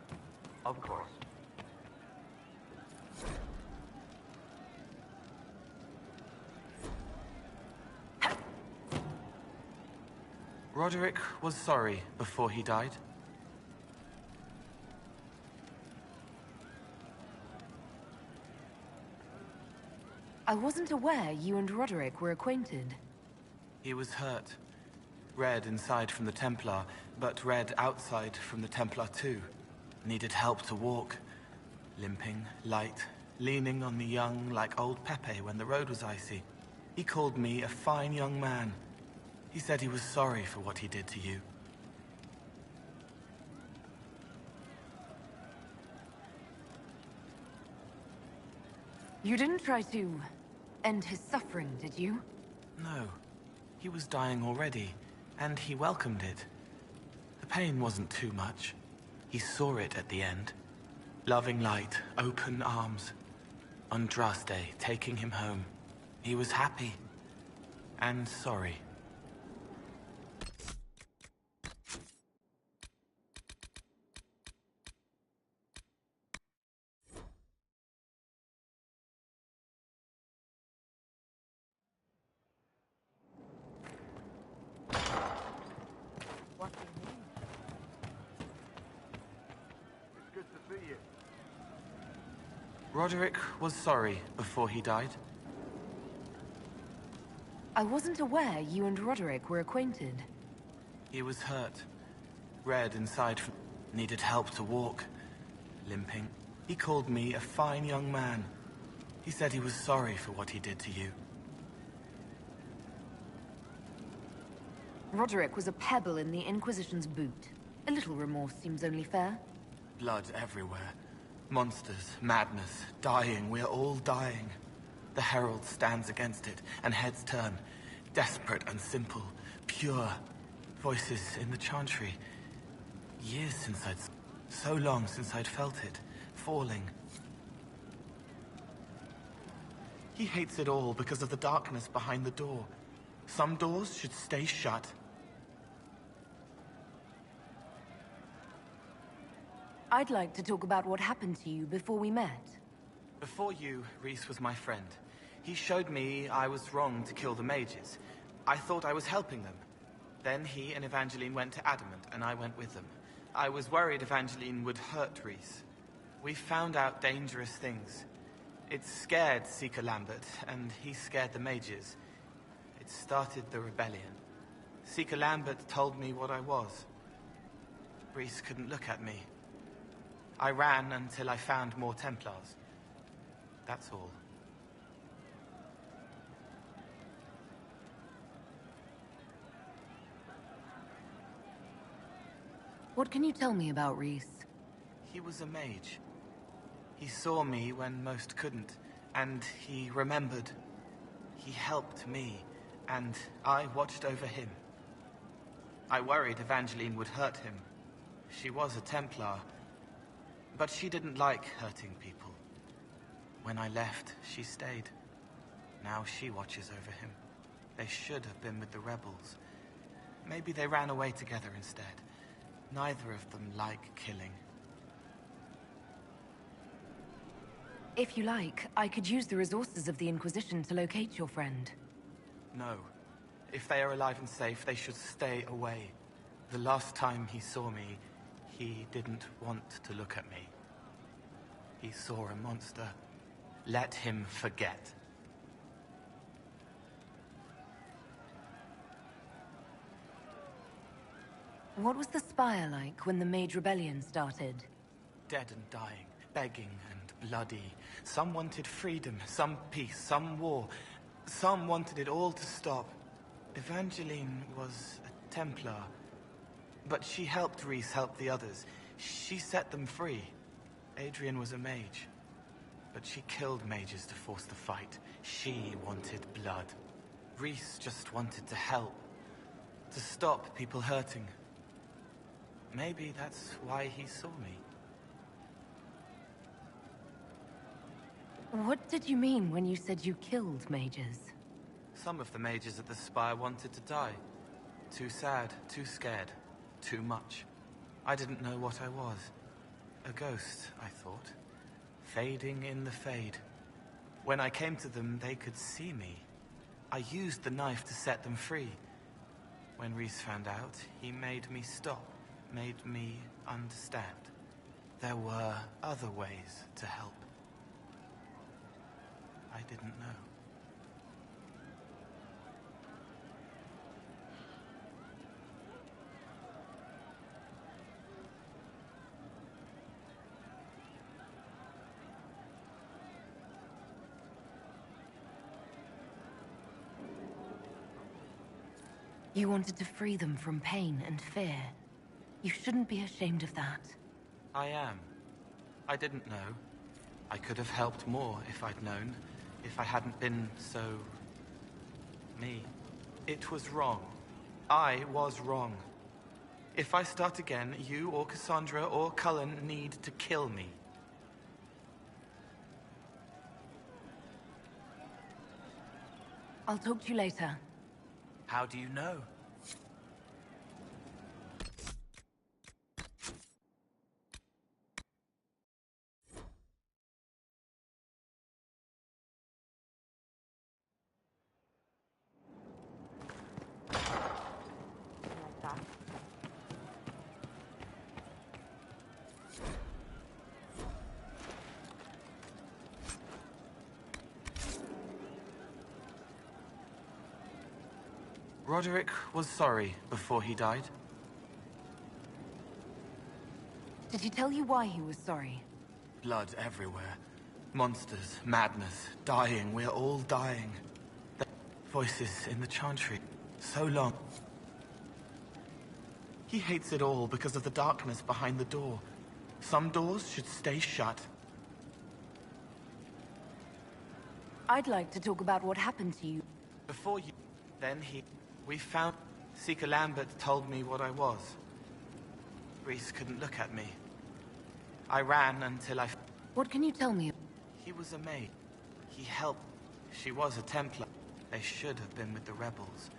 Of course. Roderick was sorry before he died. I wasn't aware you and Roderick were acquainted. He was hurt. Red inside from the Templar, but red outside from the Templar too. Needed help to walk. Limping, light, leaning on the young like old Pepe when the road was icy. He called me a fine young man. He said he was sorry for what he did to you. You didn't try to end his suffering, did you? No. He was dying already, and he welcomed it. The pain wasn't too much. He saw it at the end. Loving light, open arms. Andraste taking him home. He was happy. And sorry. What do you mean? It's good to see you. Roderick was sorry before he died. I wasn't aware you and Roderick were acquainted. He was hurt. Red inside, needed help to walk. Limping. He called me a fine young man. He said he was sorry for what he did to you. Roderick was a pebble in the Inquisition's boot. A little remorse seems only fair. Blood everywhere. Monsters, madness, dying. We're all dying. The Herald stands against it, and heads turn. Desperate and simple. Pure. Voices in the chantry. Years since so long since I'd felt it. Falling. He hates it all because of the darkness behind the door. Some doors should stay shut. I'd like to talk about what happened to you before we met. Before you, Rhys was my friend. He showed me I was wrong to kill the mages. I thought I was helping them. Then he and Evangeline went to Adamant, and I went with them. I was worried Evangeline would hurt Rhys. We found out dangerous things. It scared Seeker Lambert, and he scared the mages. It started the rebellion. Seeker Lambert told me what I was. Rhys couldn't look at me. I ran until I found more Templars. That's all. What can you tell me about Rhys? He was a mage. He saw me when most couldn't, and he remembered. He helped me, and I watched over him. I worried Evangeline would hurt him. She was a Templar, but she didn't like hurting people. When I left, she stayed. Now she watches over him. They should have been with the rebels. Maybe they ran away together instead. Neither of them like killing. If you like, I could use the resources of the Inquisition to locate your friend. No. If they are alive and safe, they should stay away. The last time he saw me, he didn't want to look at me. He saw a monster. Let him forget. What was the Spire like when the Mage Rebellion started? Dead and dying, begging and bloody. Some wanted freedom, some peace, some war. Some wanted it all to stop. Evangeline was a Templar, but she helped Rhys help the others. She set them free. Adrian was a mage, but she killed mages to force the fight. She wanted blood. Rhys just wanted to help, to stop people hurting. Maybe that's why he saw me. What did you mean when you said you killed mages? Some of the mages at the Spire wanted to die. Too sad, too scared, too much. I didn't know what I was. A ghost, I thought. Fading in the fade. When I came to them, they could see me. I used the knife to set them free. When Rhys found out, he made me stop, made me understand. There were other ways to help. I didn't know. You wanted to free them from pain and fear. You shouldn't be ashamed of that. I am. I didn't know. I could have helped more if I'd known. If I hadn't been so... me. It was wrong. I was wrong. If I start again, you or Cassandra or Cullen need to kill me. I'll talk to you later. How do you know? Roderick was sorry before he died. Did he tell you why he was sorry? Blood everywhere. Monsters, madness, dying. We're all dying. The voices in the chantry. So long. He hates it all because of the darkness behind the door. Some doors should stay shut. I'd like to talk about what happened to you. Before you... Then we found... Seeker Lambert told me what I was. Reese couldn't look at me. I ran until I... What can you tell me? He was a maid. He helped. She was a Templar. They should have been with the rebels.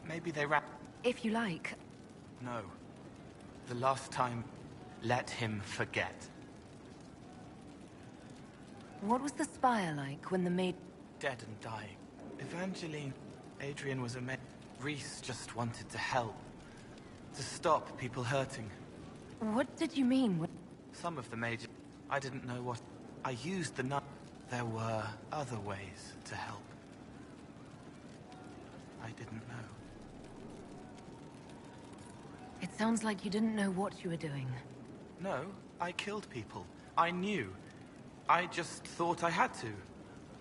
Maybe they ran... If you like. No. The last time, let him forget. What was the spire like when the maid... Dead and dying. Evangeline... Adrian was a maid. Reese just wanted to help. To stop people hurting. What did you mean when... Some of the major... I didn't know what... I used the knife. There were other ways to help. I didn't know. It sounds like you didn't know what you were doing. No, I killed people. I knew. I just thought I had to.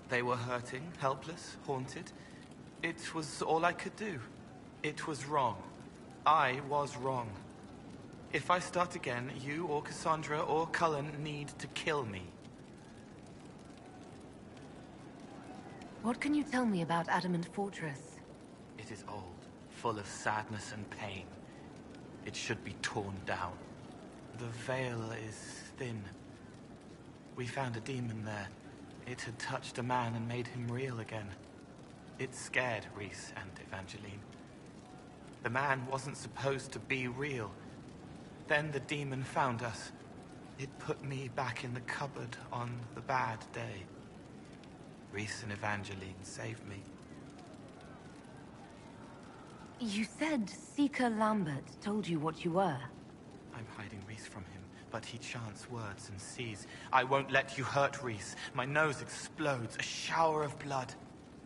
They were hurting, helpless, haunted. It was all I could do. It was wrong. I was wrong. If I start again, you or Cassandra or Cullen need to kill me. What can you tell me about Adamant Fortress? It is old, full of sadness and pain. It should be torn down. The veil is thin. We found a demon there. It had touched a man and made him real again. It scared Reese and Evangeline. The man wasn't supposed to be real. Then the demon found us. It put me back in the cupboard on the bad day. Reese and Evangeline saved me. You said Seeker Lambert told you what you were. I'm hiding Reese from him, but he chants words and sees. I won't let you hurt Reese. My nose explodes, a shower of blood.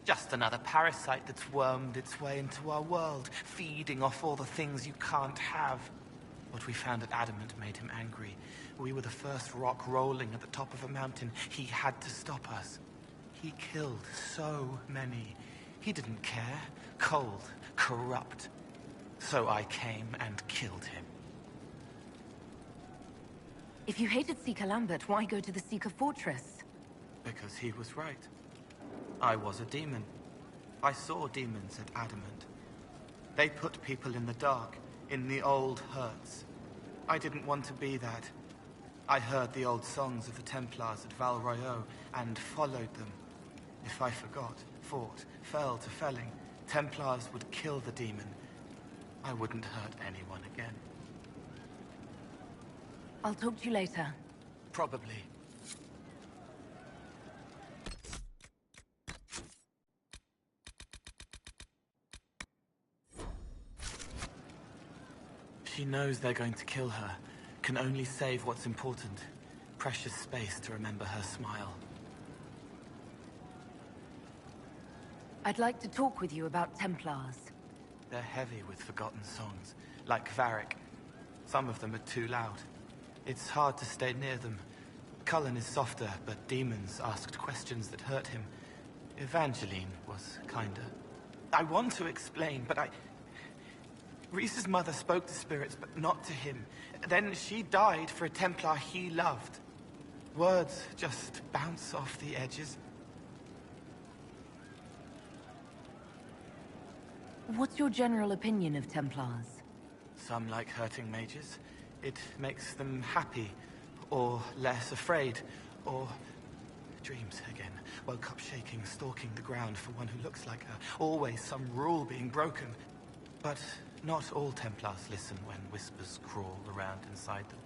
Just another parasite that's wormed its way into our world, feeding off all the things you can't have. What we found at Adamant made him angry. We were the first rock rolling at the top of a mountain. He had to stop us. He killed so many. He didn't care. Cold, corrupt. So I came and killed him. If you hated Seeker Lambert, why go to the Seeker Fortress? Because he was right. I was a demon. I saw demons at Adamant. They put people in the dark, in the old hurts. I didn't want to be that. I heard the old songs of the Templars at Val Royeaux and followed them. If I forgot, fought, fell to felling, Templars would kill the demon. I wouldn't hurt anyone again. I'll talk to you later. Probably. She knows they're going to kill her. Can only save what's important. Precious space to remember her smile. I'd like to talk with you about Templars. They're heavy with forgotten songs, like Varric. Some of them are too loud. It's hard to stay near them. Cullen is softer, but demons asked questions that hurt him. Evangeline was kinder. I want to explain, but Reese's mother spoke to spirits, but not to him. Then she died for a Templar he loved. Words just bounce off the edges. What's your general opinion of Templars? Some like hurting mages. It makes them happy, or less afraid, or... Dreams again. Woke up shaking, stalking the ground for one who looks like her. Always some rule being broken. But not all Templars listen when whispers crawl around inside them.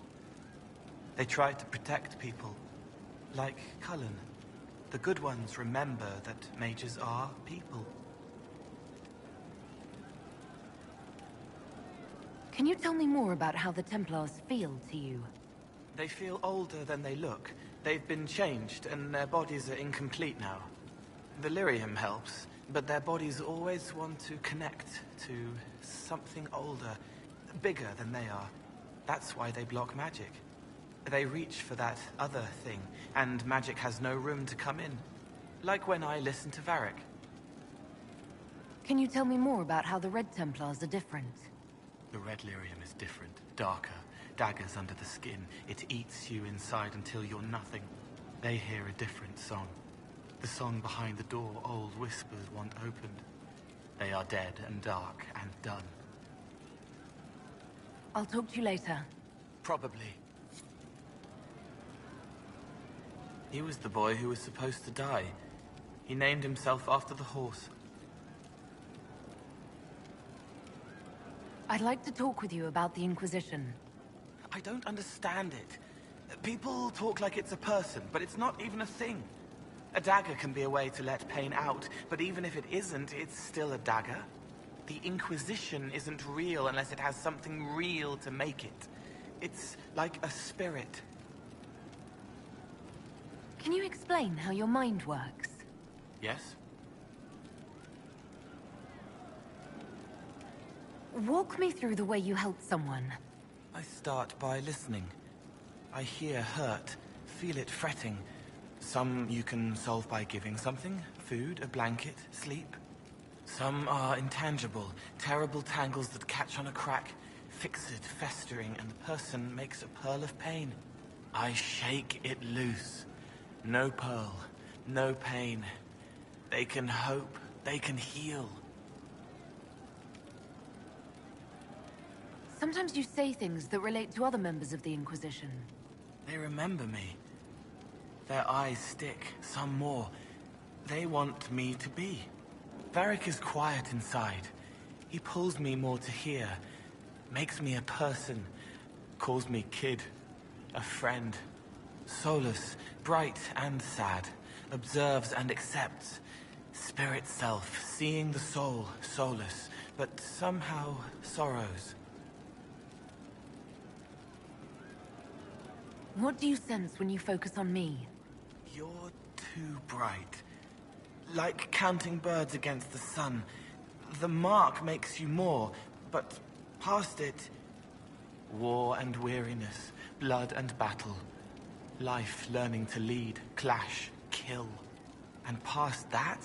They try to protect people, like Cullen. The good ones remember that mages are people. Can you tell me more about how the Templars feel to you? They feel older than they look. They've been changed, and their bodies are incomplete now. The lyrium helps. but their bodies always want to connect to something older, bigger than they are. That's why they block magic. They reach for that other thing, and magic has no room to come in. Like when I listen to Varric. Can you tell me more about how the Red Templars are different? The Red Lyrium is different, darker. Daggers under the skin. It eats you inside until you're nothing. They hear a different song. The song behind the door old whispers want opened. They are dead and dark and done. I'll talk to you later. Probably. He was the boy who was supposed to die. He named himself after the horse. I'd like to talk with you about the Inquisition. I don't understand it. People talk like it's a person, but it's not even a thing. A dagger can be a way to let pain out, but even if it isn't, it's still a dagger. The Inquisition isn't real unless it has something real to make it. It's like a spirit. Can you explain how your mind works? Yes? Walk me through the way you help someone. I start by listening. I hear hurt, feel it fretting. Some you can solve by giving something, food, a blanket, sleep. Some are intangible, terrible tangles that catch on a crack, fixed, festering, and the person makes a pearl of pain. I shake it loose. No pearl, no pain. They can hope, they can heal. Sometimes you say things that relate to other members of the Inquisition. They remember me. Their eyes stick, some more. They want me to be. Varric is quiet inside. He pulls me more to hear, makes me a person, calls me kid, a friend. Solus, bright and sad, observes and accepts. Spirit self, seeing the soul, Solus, but somehow sorrows. What do you sense when you focus on me? You're too bright. Like counting birds against the sun. The mark makes you more, but past it... war and weariness, blood and battle. Life learning to lead, clash, kill. And past that,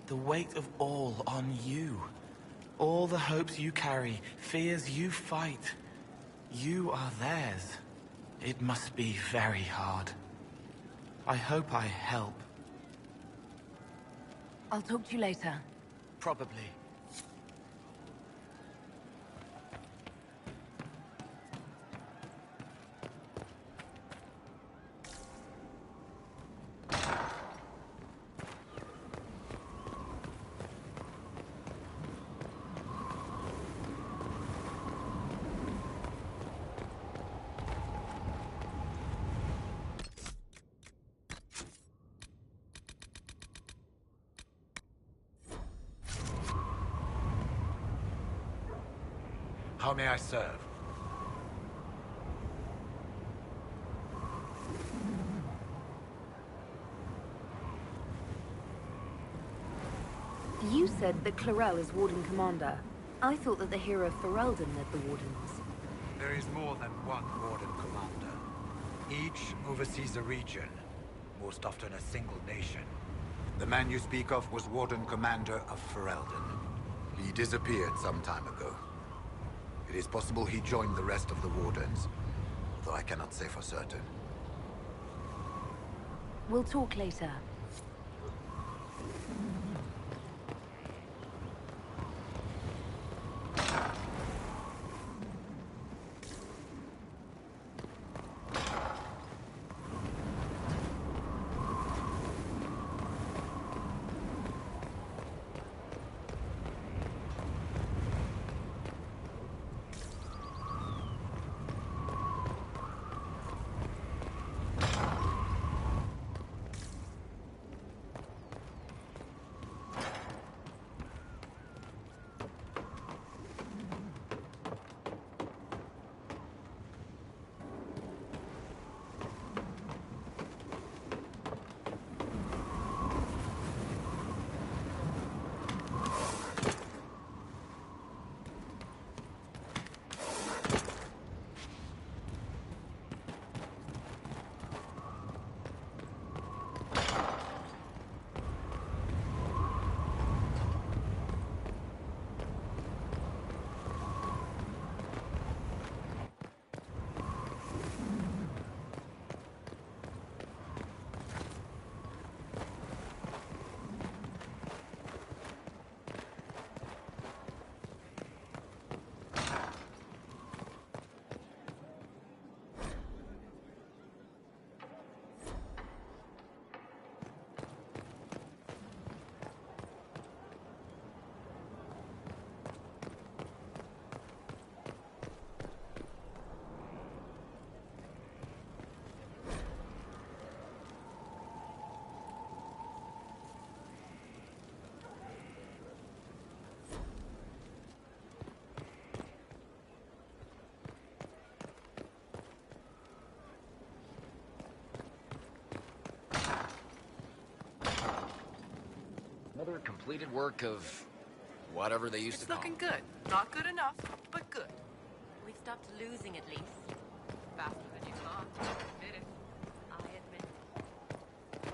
the weight of all on you. All the hopes you carry, fears you fight. You are theirs. It must be very hard. I hope I help. I'll talk to you later. Probably. How may I serve? You said that Clarel is Warden Commander. I thought that the hero Ferelden led the Wardens. There is more than one Warden Commander. Each oversees a region, most often a single nation. The man you speak of was Warden Commander of Ferelden. He disappeared some time ago. It is possible he joined the rest of the Wardens, though I cannot say for certain. We'll talk later. another completed work of whatever they used to call It's looking them. good. Not good enough, but good. We've stopped losing at least. Faster than you thought. Admit it. I admit.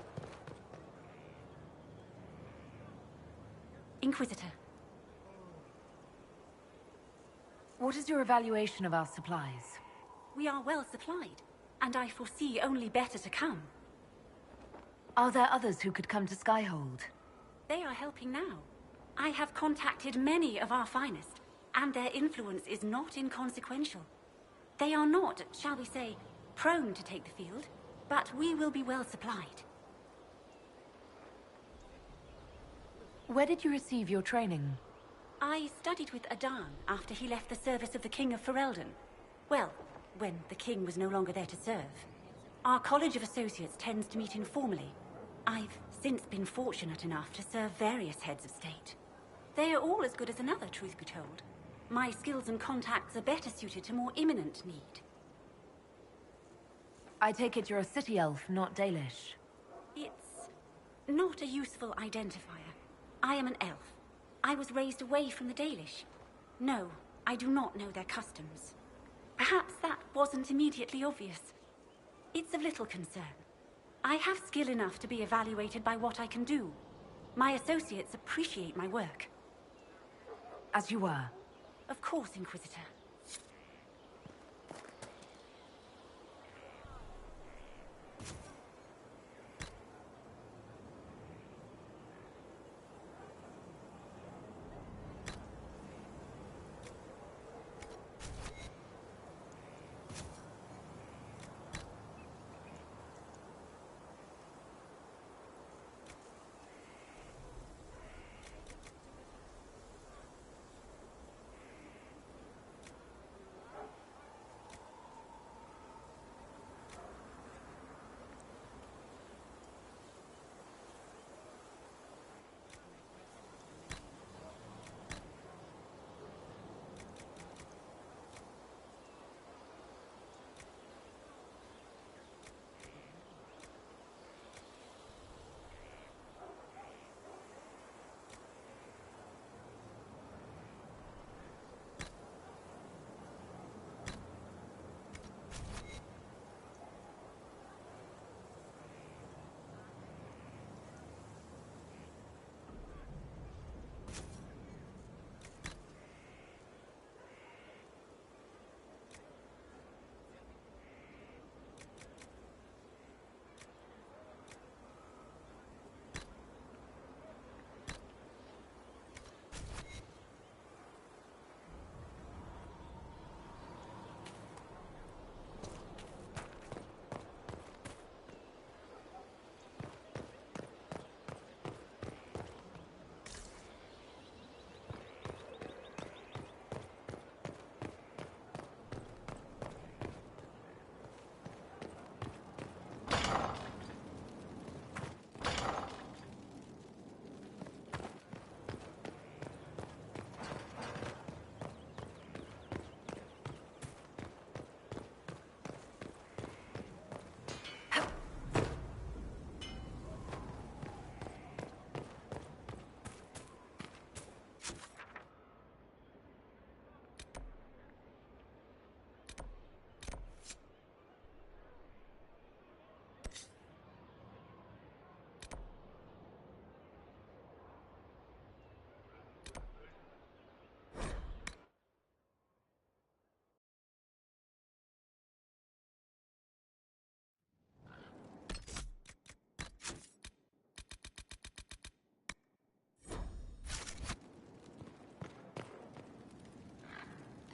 Inquisitor. What is your evaluation of our supplies? We are well supplied, and I foresee only better to come. Are there others who could come to Skyhold? They are helping now. I have contacted many of our finest, and their influence is not inconsequential. They are not, shall we say, prone to take the field, but we will be well supplied. Where did you receive your training? I studied with Adan after he left the service of the King of Ferelden. Well, when the king was no longer there to serve. Our College of Associates tends to meet informally. I've since been fortunate enough to serve various heads of state. They are all as good as another, truth be told. My skills and contacts are better suited to more imminent need. I take it you're a city elf, not Dalish. It's not a useful identifier. I am an elf. I was raised away from the Dalish. No, I do not know their customs. Perhaps that wasn't immediately obvious. It's of little concern. I have skill enough to be evaluated by what I can do. My associates appreciate my work. As you were. Of course, Inquisitor.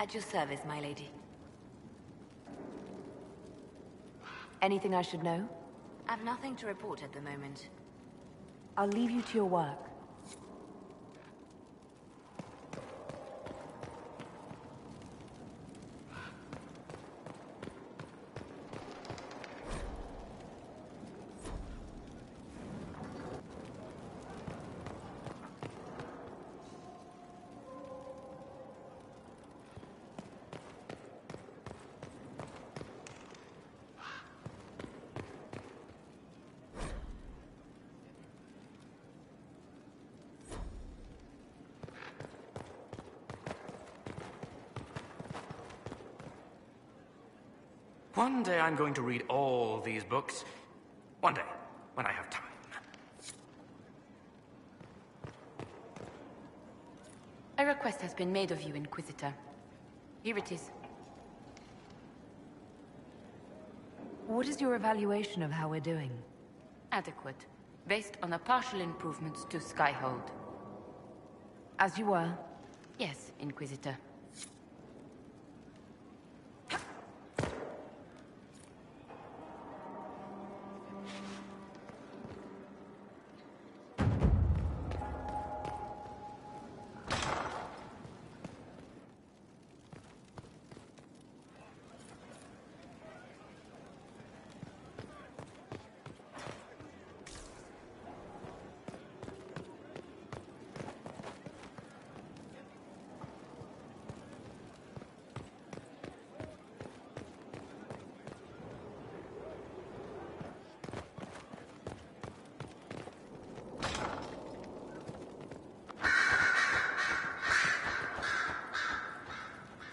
At your service, my lady. Anything I should know? I've nothing to report at the moment. I'll leave you to your work. One day I'm going to read all these books. One day, when I have time. A request has been made of you, Inquisitor. Here it is. What is your evaluation of how we're doing? Adequate, based on the partial improvements to Skyhold. As you were? Yes, Inquisitor.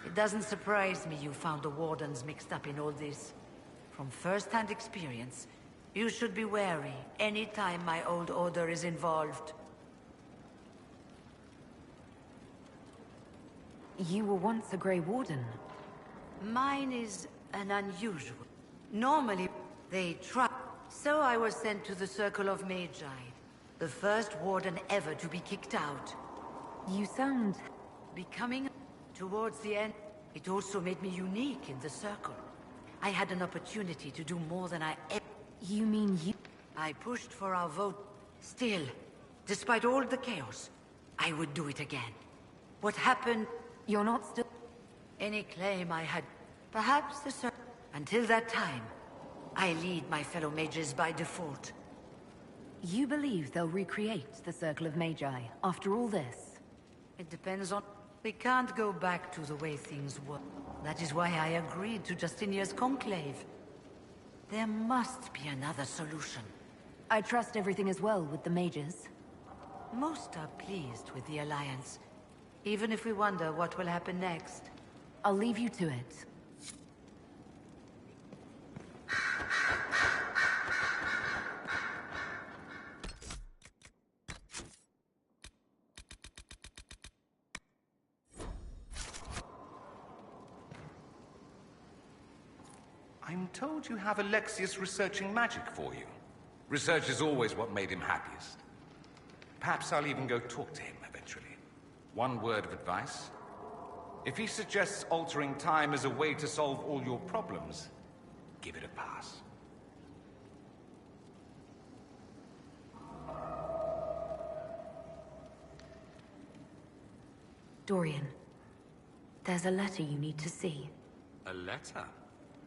It doesn't surprise me you found the Wardens mixed up in all this. From first-hand experience, you should be wary any time my old order is involved. You were once a Grey Warden. Mine is an unusual. Normally, they try. So I was sent to the Circle of Magi, the first Warden ever to be kicked out. You sound... Becoming... Towards the end, it also made me unique in the Circle. I had an opportunity to do more than I ever... You mean you... I pushed for our vote. Still, despite all the chaos, I would do it again. What happened... You're not still... Any claim I had... Perhaps the Circle... Until that time, I lead my fellow mages by default. You believe they'll recreate the Circle of Magi after all this? It depends on... We can't go back to the way things were. That is why I agreed to Justinia's conclave. There must be another solution. I trust everything is well with the mages. Most are pleased with the Alliance, even if we wonder what will happen next. I'll leave you to it. I'm told you have Alexius researching magic for you. Research is always what made him happiest. Perhaps I'll even go talk to him eventually. One word of advice. If he suggests altering time as a way to solve all your problems, give it a pass. Dorian, there's a letter you need to see. A letter?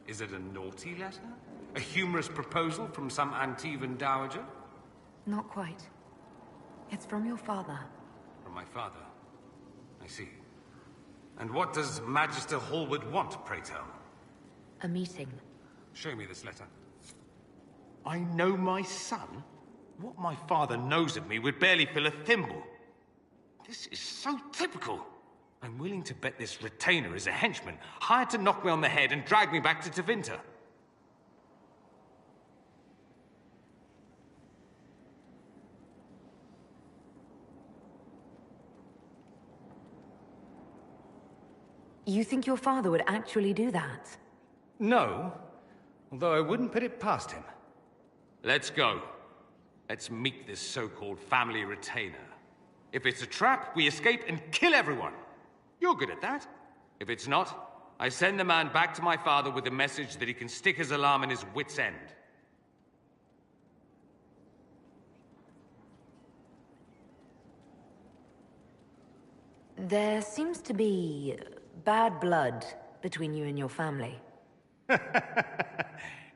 Is it a naughty letter? A humorous proposal from some Antivan dowager? Not quite. It's from your father. From my father? I see. And what does Magister Hallward want, pray tell? A meeting. Show me this letter. I know my son? What my father knows of me would barely fill a thimble. This is so typical. I'm willing to bet this retainer is a henchman, hired to knock me on the head and drag me back to Tevinter. You think your father would actually do that? No, although I wouldn't put it past him. Let's go. Let's meet this so-called family retainer. If it's a trap, we escape and kill everyone. You're good at that. If it's not, I send the man back to my father with a message that he can stick his alarm in his wit's end. There seems to be bad blood between you and your family.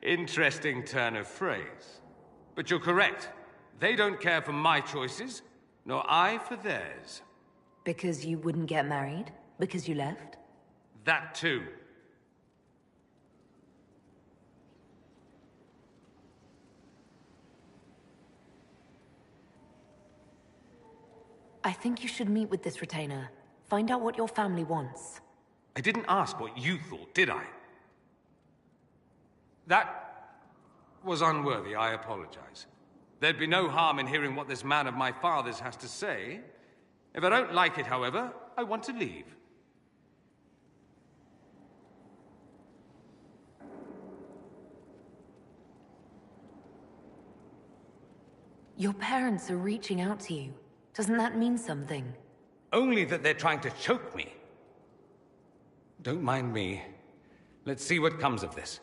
Interesting turn of phrase. But you're correct. They don't care for my choices, nor I for theirs. Because you wouldn't get married? Because you left? That too. I think you should meet with this retainer. Find out what your family wants. I didn't ask what you thought, did I? That was unworthy. I apologize. There'd be no harm in hearing what this man of my father's has to say. If I don't like it, however, I want to leave. Your parents are reaching out to you. Doesn't that mean something? Only that they're trying to choke me. Don't mind me. Let's see what comes of this.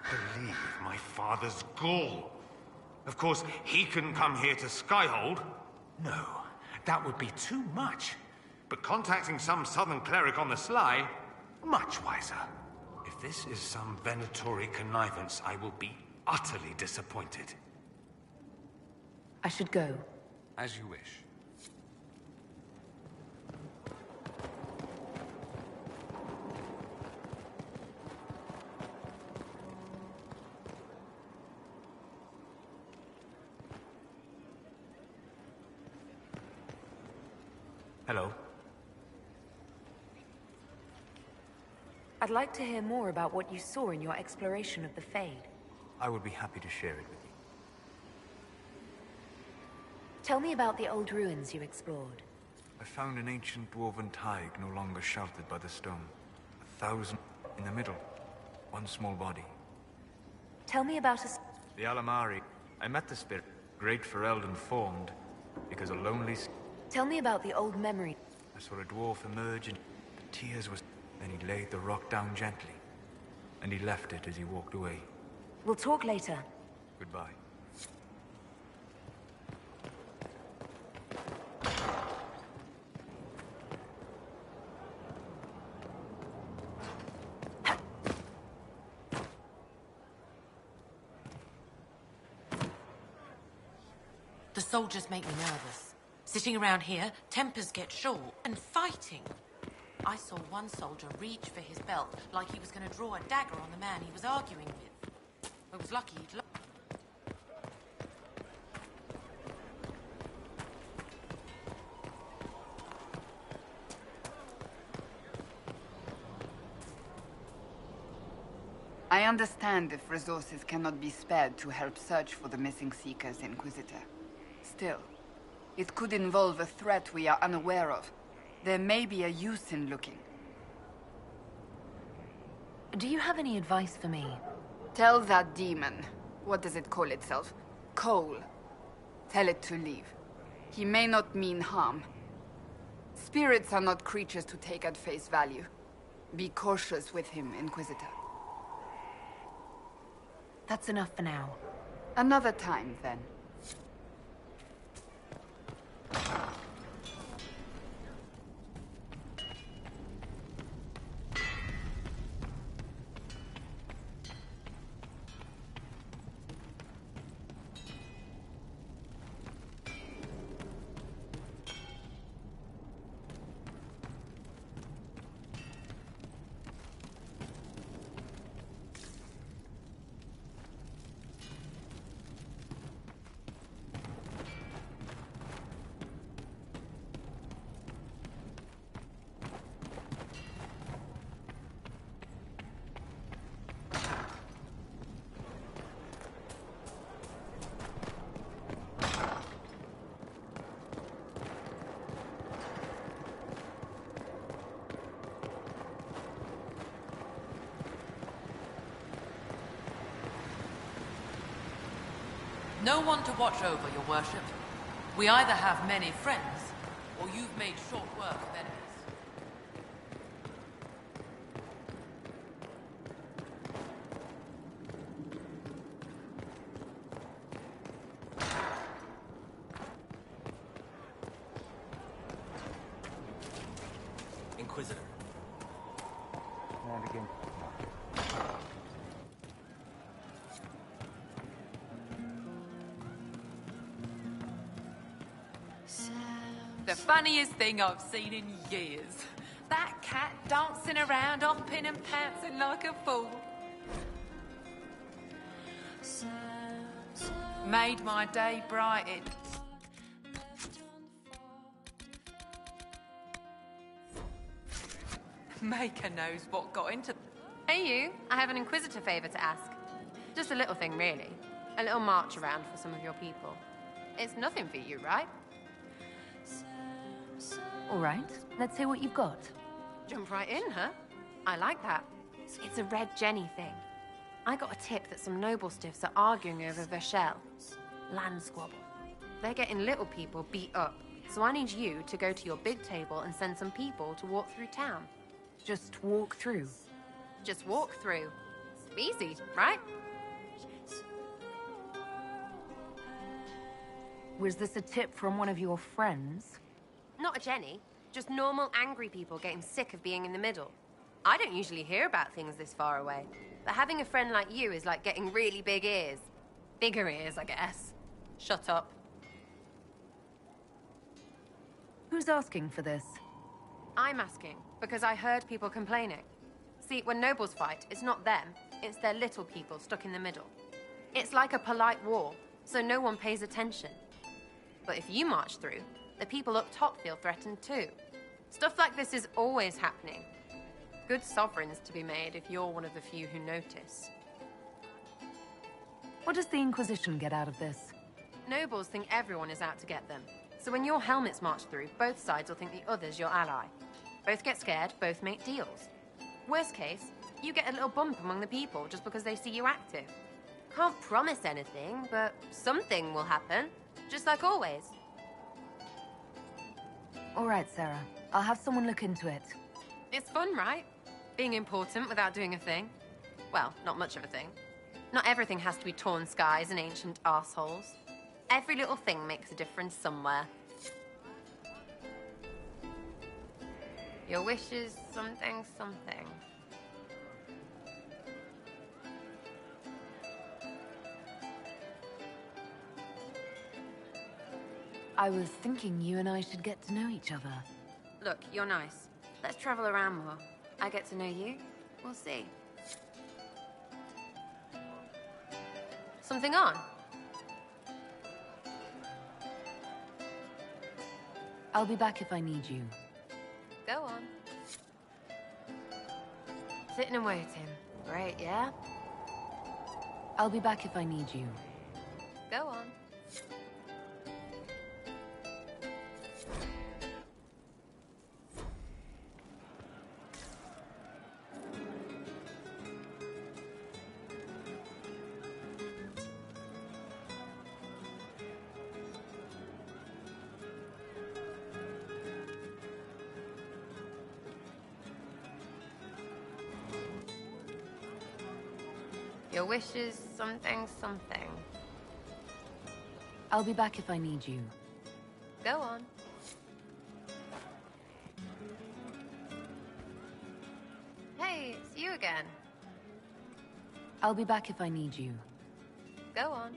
Believe my father's gall. Of course, he couldn't come here to Skyhold. No, that would be too much. But contacting some southern cleric on the sly, much wiser. If this is some Venatori connivance, I will be utterly disappointed. I should go. As you wish. Hello. I'd like to hear more about what you saw in your exploration of the Fade. I would be happy to share it with you. Tell me about the old ruins you explored. I found an ancient dwarven thaig no longer sheltered by the stone. 1,000 in the middle. One small body. Tell me about The Alamari. I met the spirit. Great for Elden formed. Because a lonely... Tell me about the old memory. I saw a dwarf emerge and the tears was... Then he laid the rock down gently. And he left it as he walked away. We'll talk later. Goodbye. The soldiers make me nervous. Sitting around here, tempers get short, and fighting. I saw one soldier reach for his belt like he was going to draw a dagger on the man he was arguing with. I was lucky he'd... I understand if resources cannot be spared to help search for the missing Seekers, Inquisitor. Still, it could involve a threat we are unaware of. There may be a use in looking. Do you have any advice for me? Tell that demon, what does it call itself? Cole. Tell it to leave. He may not mean harm. Spirits are not creatures to take at face value. Be cautious with him, Inquisitor. That's enough for now. Another time, then. No one to watch over, your worship. We either have many friends, or you've made short work of enemies. Inquisitor. And again. The funniest thing I've seen in years. That cat dancing around, hopping and pouncing like a fool. Made my day brighten. Maker knows what got into... Hey you, I have an Inquisitor favor to ask. Just a little thing, really. A little march around for some of your people. It's nothing for you, right? All right, let's hear what you've got. Jump right in, huh? I like that. It's a Red Jenny thing. I got a tip that some noble stiffs are arguing over Vershel. Land squabble. They're getting little people beat up. So I need you to go to your big table and send some people to walk through town. Just walk through? Just walk through. Easy, right? Was this a tip from one of your friends? Not a Jenny. Just normal angry people getting sick of being in the middle. I don't usually hear about things this far away. But having a friend like you is like getting really big ears. Bigger ears, I guess. Shut up. Who's asking for this? I'm asking, because I heard people complaining. See, when nobles fight, it's not them, it's their little people stuck in the middle. It's like a polite war, so no one pays attention. But if you march through, the people up top feel threatened too. Stuff like this is always happening. Good sovereigns to be made if you're one of the few who notice. What does the Inquisition get out of this? Nobles think everyone is out to get them. So when your helmets march through, both sides will think the other's your ally. Both get scared, both make deals. Worst case, you get a little bump among the people just because they see you active. Can't promise anything, but something will happen. Just like always. All right, Sarah. I'll have someone look into it. It's fun, right? Being important without doing a thing. Well, not much of a thing. Not everything has to be torn skies and ancient arseholes. Every little thing makes a difference somewhere. Your wish is something, something. I was thinking you and I should get to know each other. Look, you're nice. Let's travel around more. I get to know you. We'll see. Something on? I'll be back if I need you. Go on. Sitting and waiting. Great, yeah? I'll be back if I need you. Go on. Your wish is something, something. I'll be back if I need you. Go on. Hey, it's you again. I'll be back if I need you. Go on.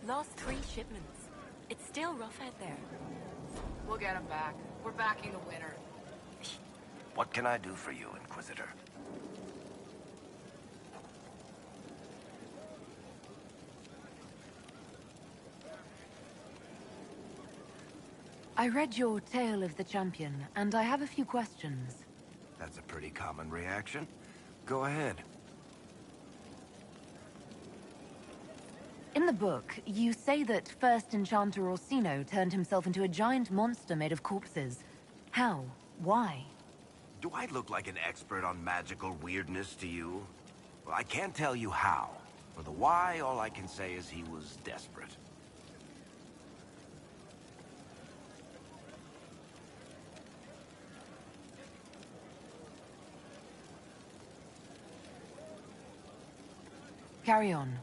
Lost 3 shipments. It's still rough out there. We'll get him back. We're backing the winner. What can I do for you, Inquisitor? I read your Tale of the Champion, and I have a few questions. That's a pretty common reaction. Go ahead. In the book, you say that first Enchanter Orsino turned himself into a giant monster made of corpses. How? Why? Do I look like an expert on magical weirdness to you? Well, I can't tell you how. For the why, all I can say is he was desperate. Carry on.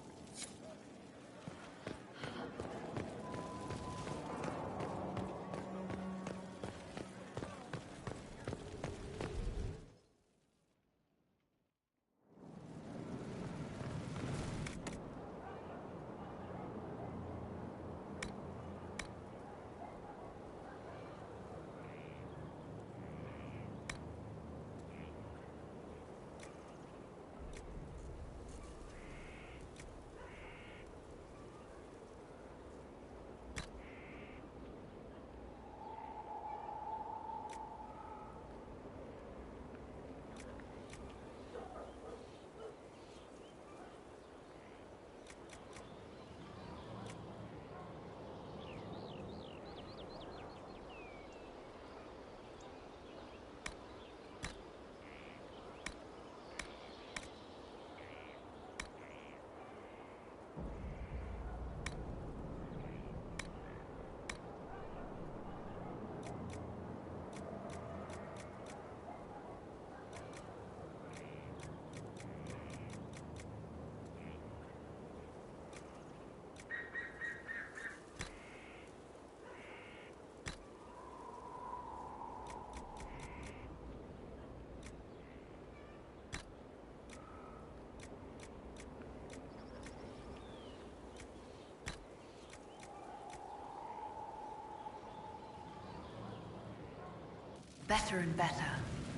Better and better.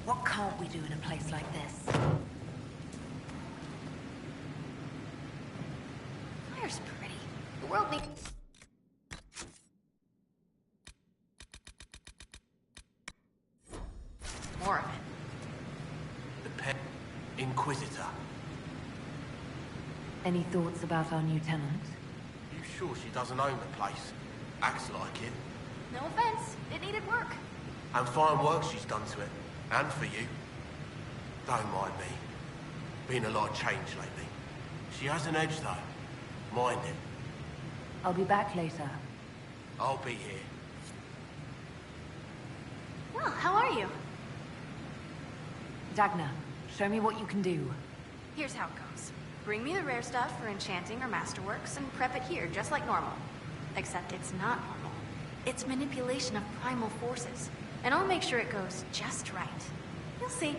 What can't we do in a place like this? Fire's pretty. The world needs... more of it. The pet Inquisitor. Any thoughts about our new tenant? You sure she doesn't own the place? Acts like it. No offense. It needed work. And fine work she's done to it. And for you. Don't mind me. Been a lot changed lately. She has an edge, though. Mind it. I'll be back later. I'll be here. Well, how are you? Dagna, show me what you can do. Here's how it goes. Bring me the rare stuff for enchanting or masterworks and prep it here, just like normal. Except it's not normal. It's manipulation of primal forces. And I'll make sure it goes just right. You'll see.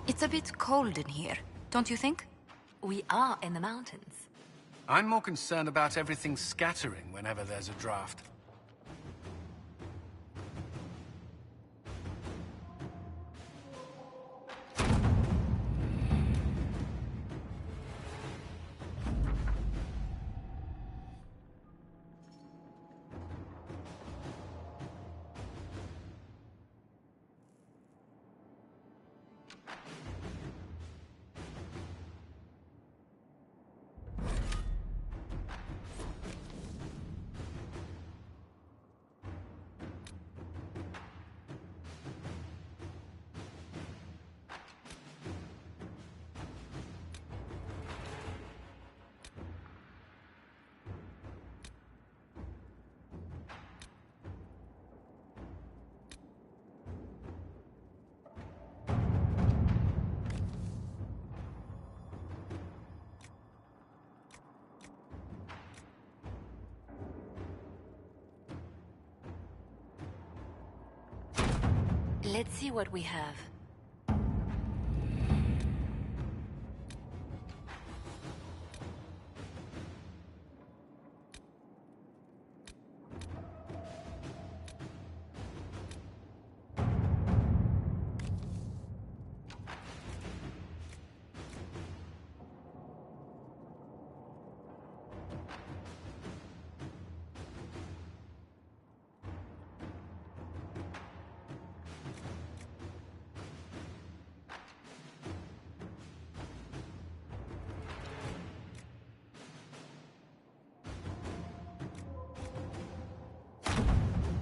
It's a bit cold in here, don't you think? We are in the mountains. I'm more concerned about everything scattering whenever there's a draft. Let's see what we have.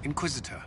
Inquisitor.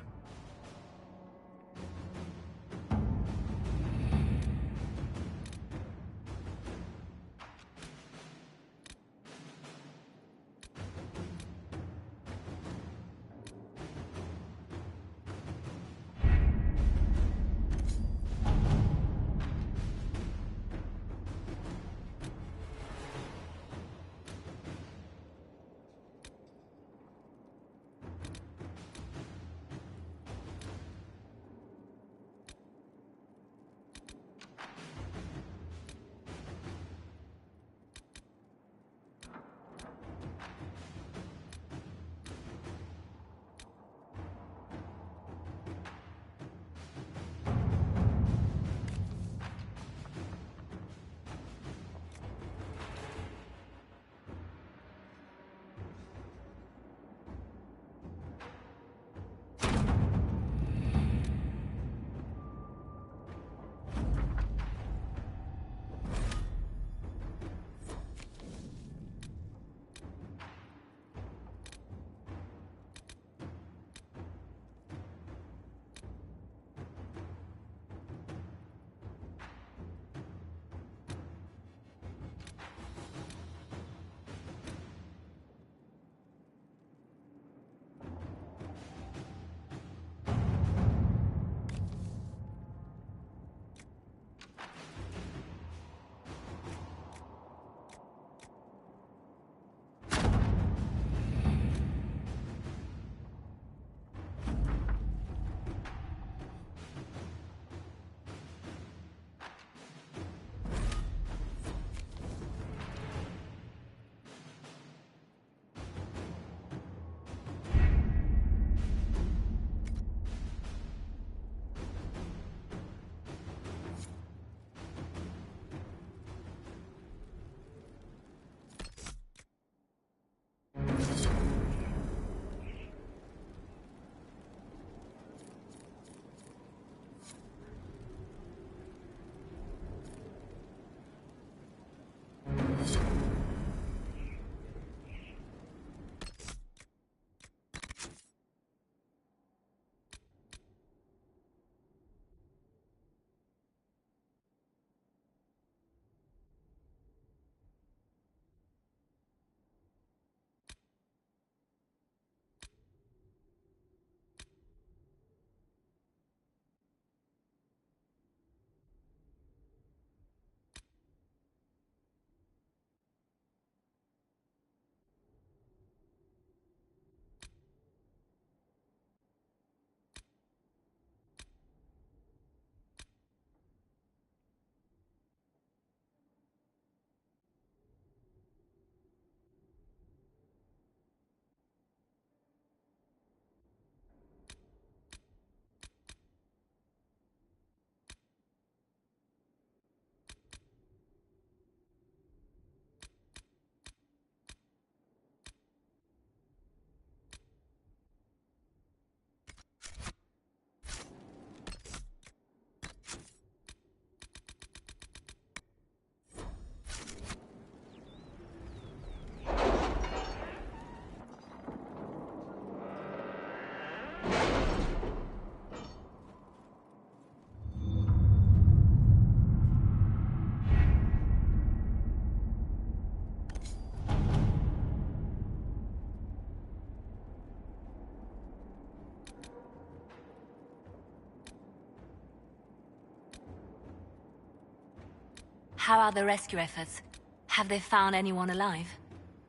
How are the rescue efforts? Have they found anyone alive?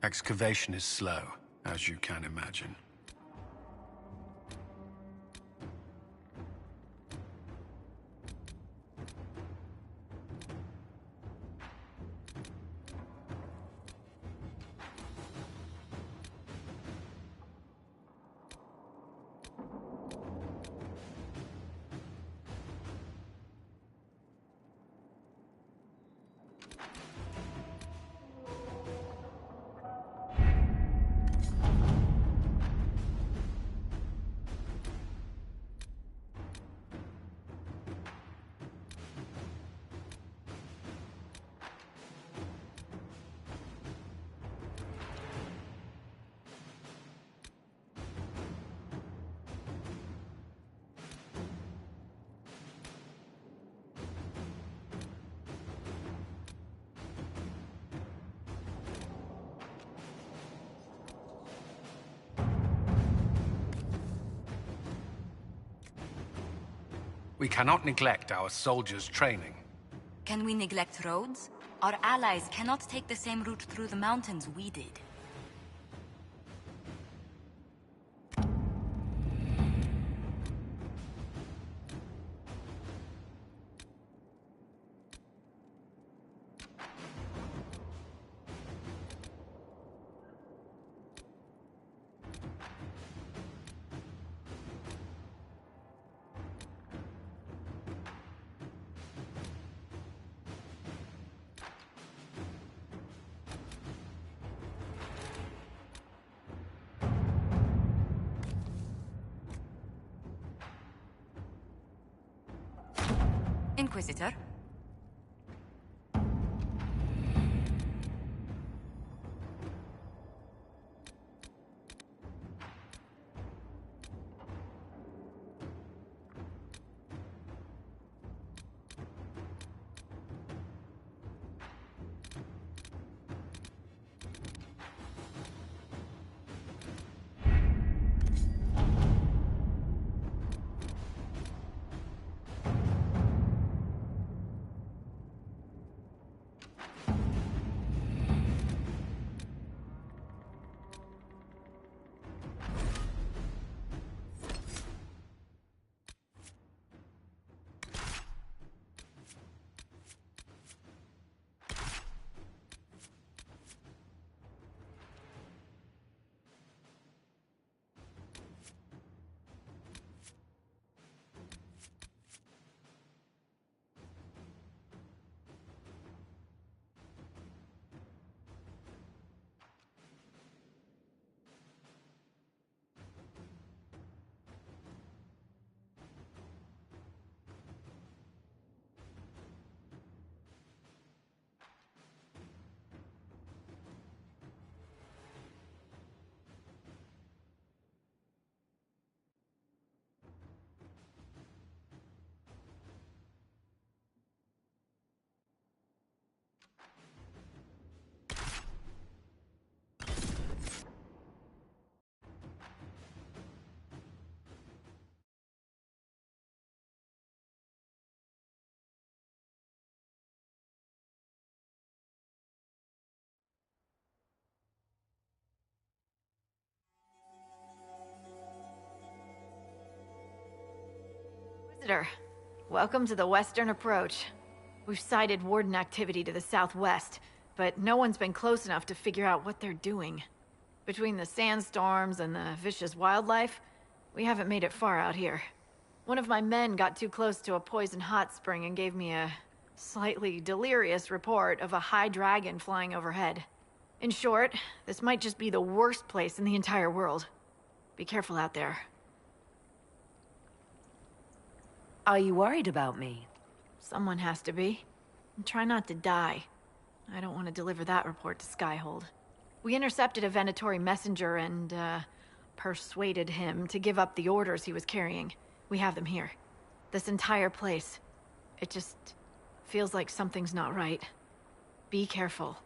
Excavation is slow, as you can imagine. We cannot neglect our soldiers' training. Can we neglect roads? Our allies cannot take the same route through the mountains we did. Inquisitor? Visitor, welcome to the Western Approach. We've sighted Warden activity to the southwest, but no one's been close enough to figure out what they're doing. Between the sandstorms and the vicious wildlife, we haven't made it far out here. One of my men got too close to a poison hot spring and gave me a slightly delirious report of a high dragon flying overhead. In short, this might just be the worst place in the entire world. Be careful out there. Are you worried about me? Someone has to be. And try not to die. I don't want to deliver that report to Skyhold. We intercepted a Venatori messenger and, persuaded him to give up the orders he was carrying. We have them here. This entire place. It just feels like something's not right. Be careful.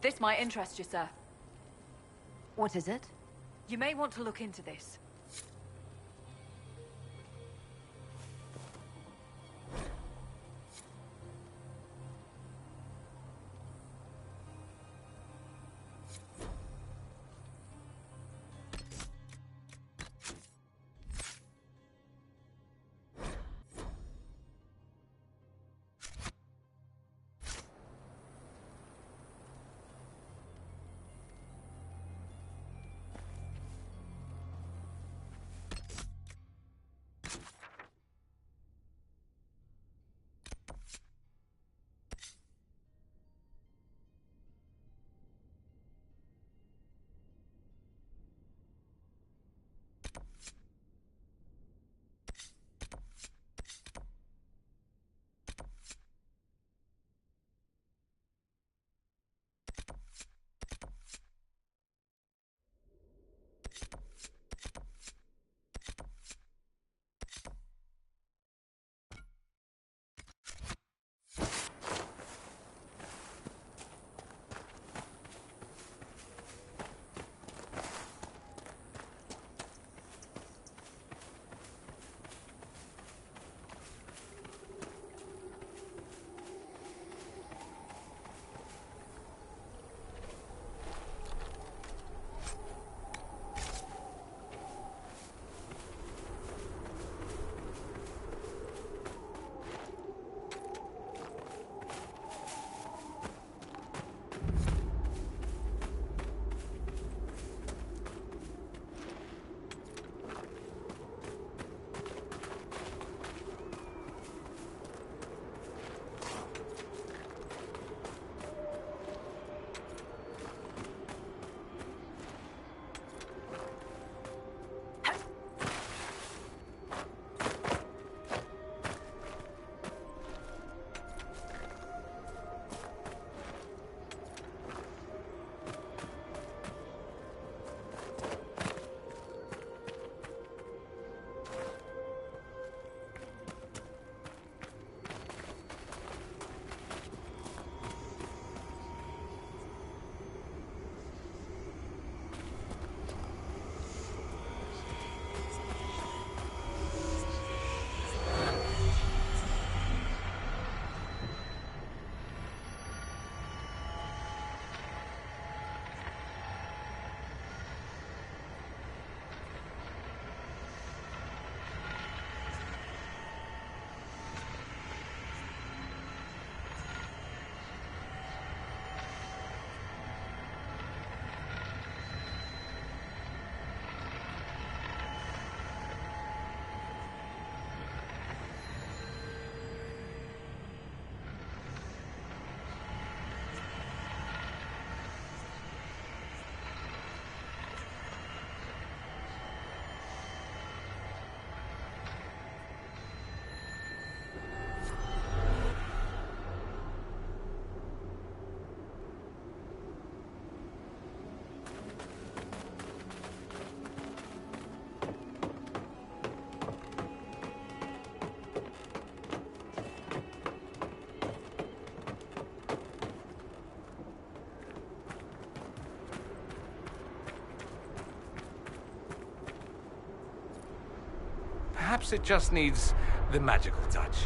This might interest you, sir. What is it? You may want to look into this. Perhaps it just needs the magical touch.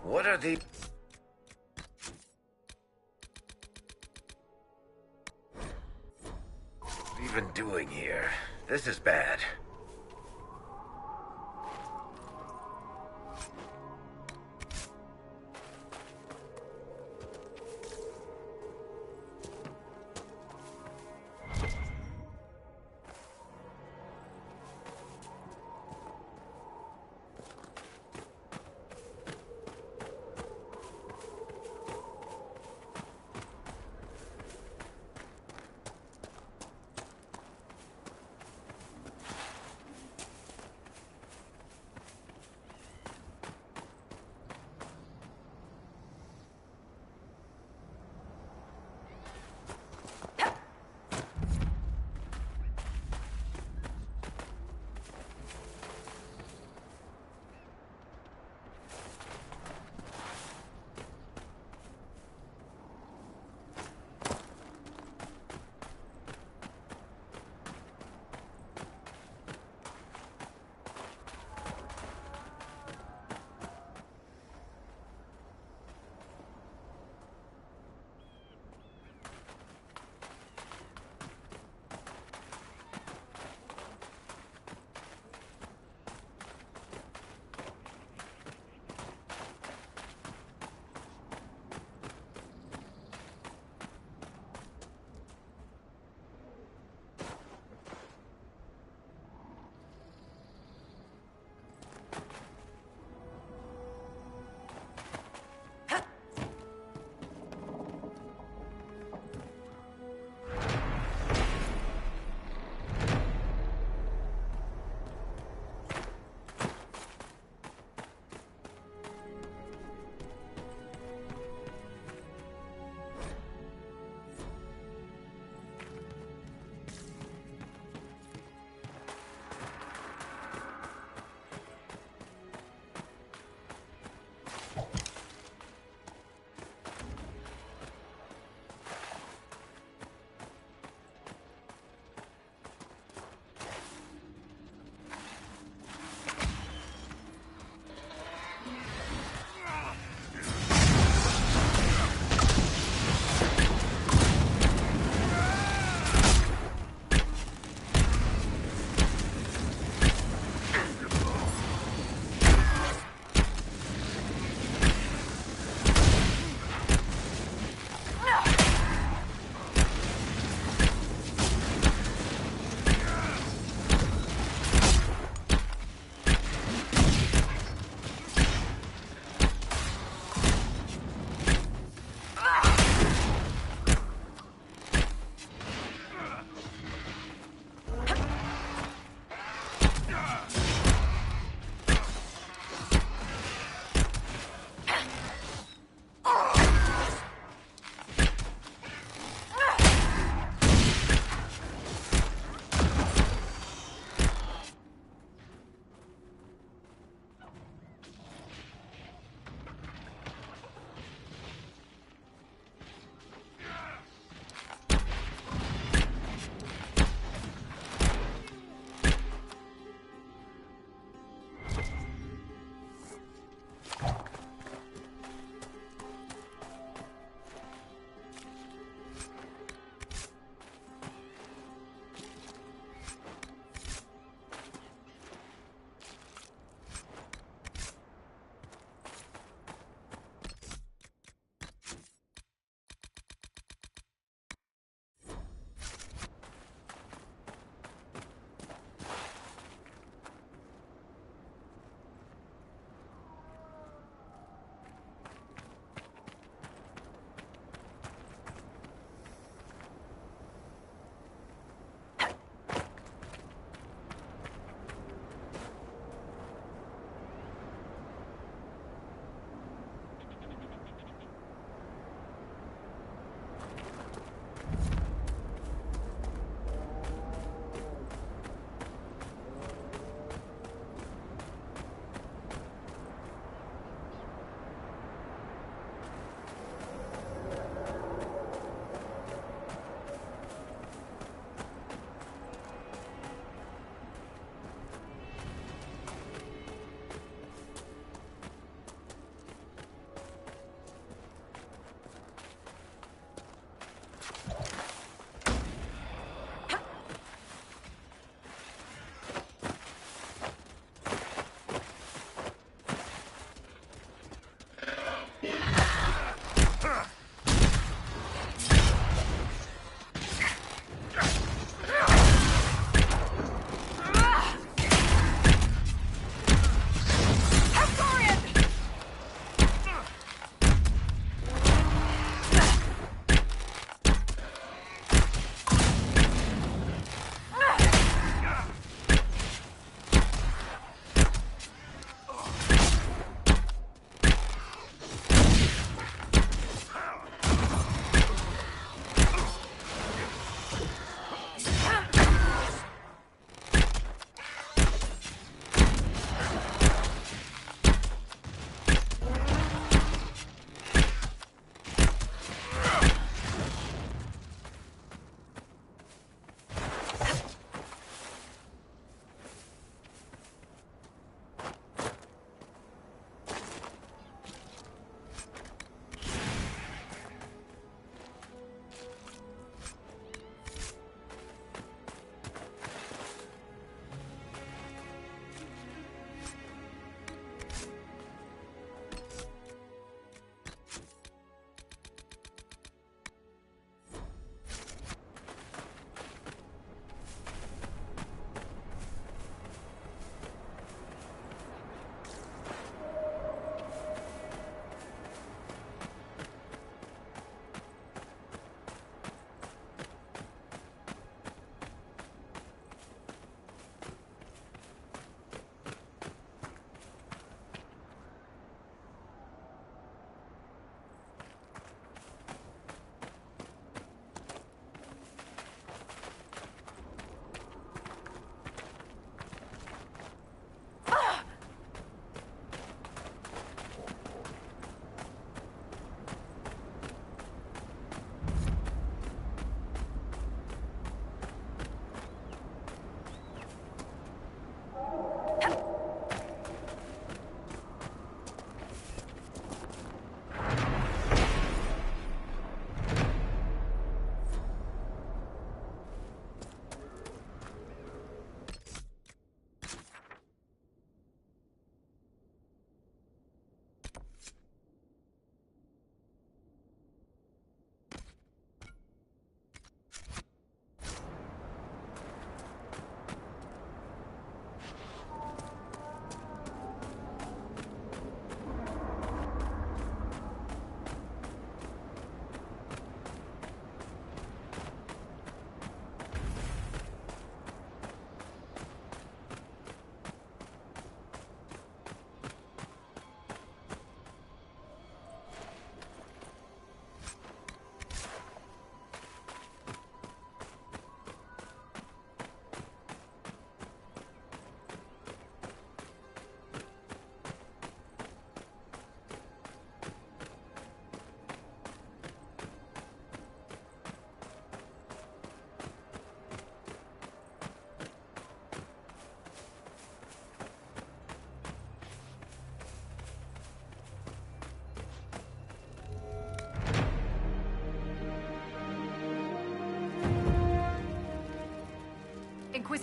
What are the... What are you even doing here? This is bad.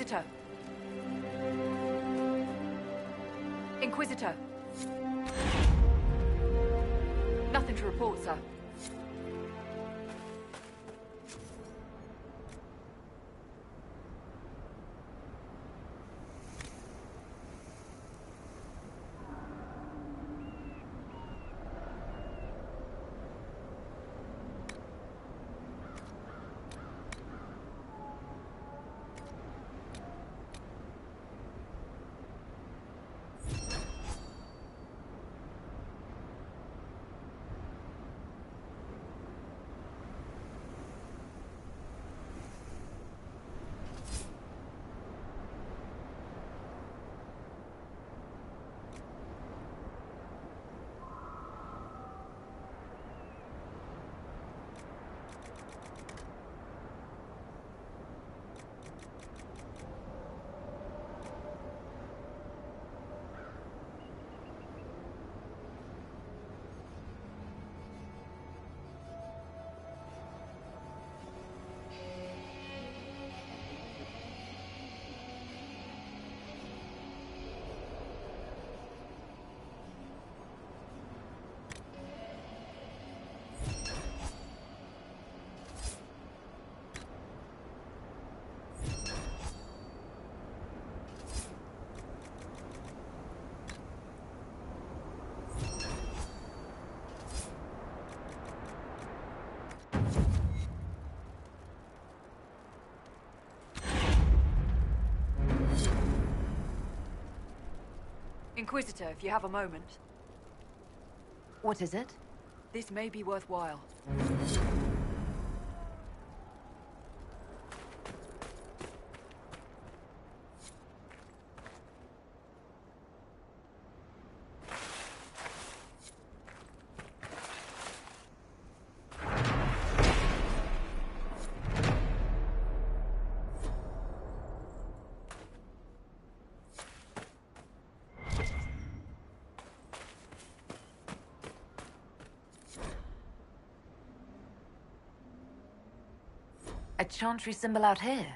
Inquisitor. Inquisitor. Nothing to report, sir. Inquisitor, if you have a moment. What is it? This may be worthwhile. A chantry symbol out here.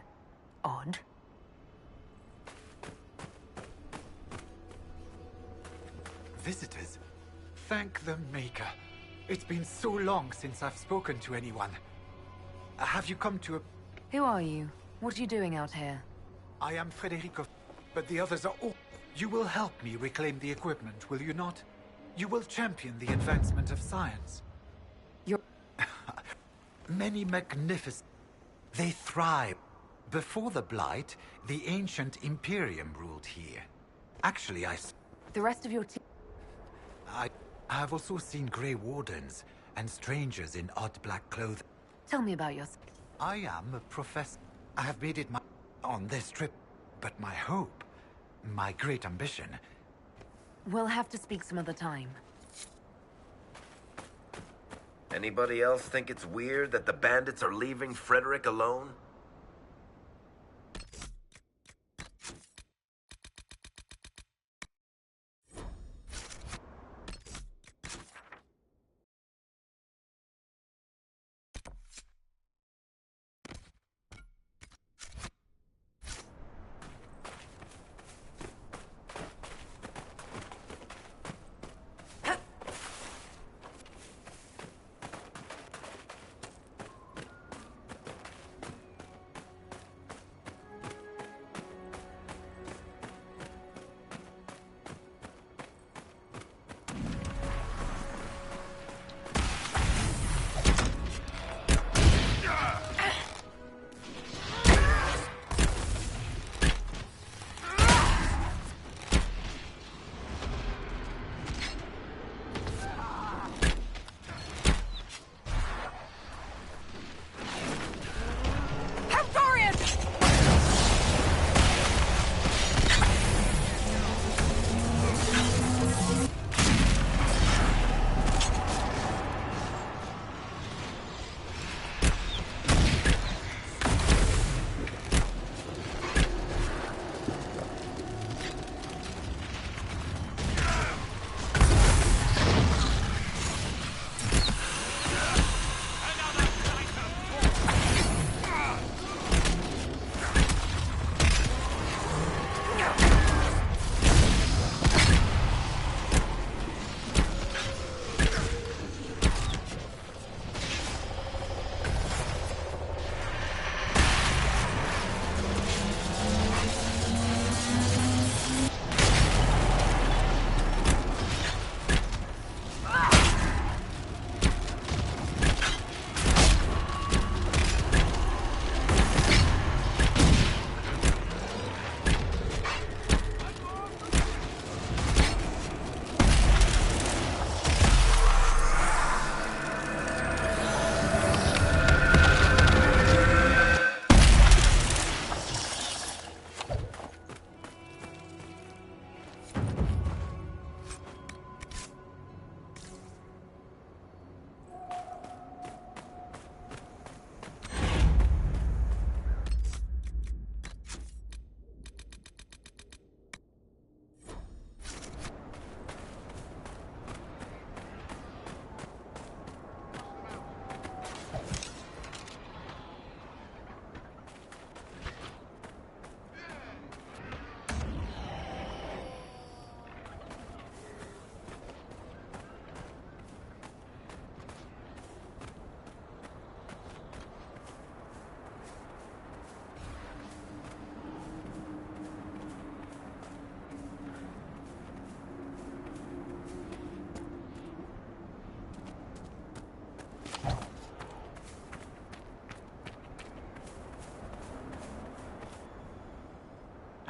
Odd. Visitors? Thank the Maker. It's been so long since I've spoken to anyone. Have you come to a... Who are you? What are you doing out here? I am Federico, but the others are all... You will help me reclaim the equipment, will you not? You will champion the advancement of science. You're... Many magnificent... They thrive. Before the Blight, the ancient Imperium ruled here. Actually, The rest of your team... I have also seen Grey Wardens and strangers in odd black clothing. Tell me about yourself. I am a professor. I have made it on this trip, but my hope, my great ambition... We'll have to speak some other time. Anybody else think it's weird that the bandits are leaving Frederick alone?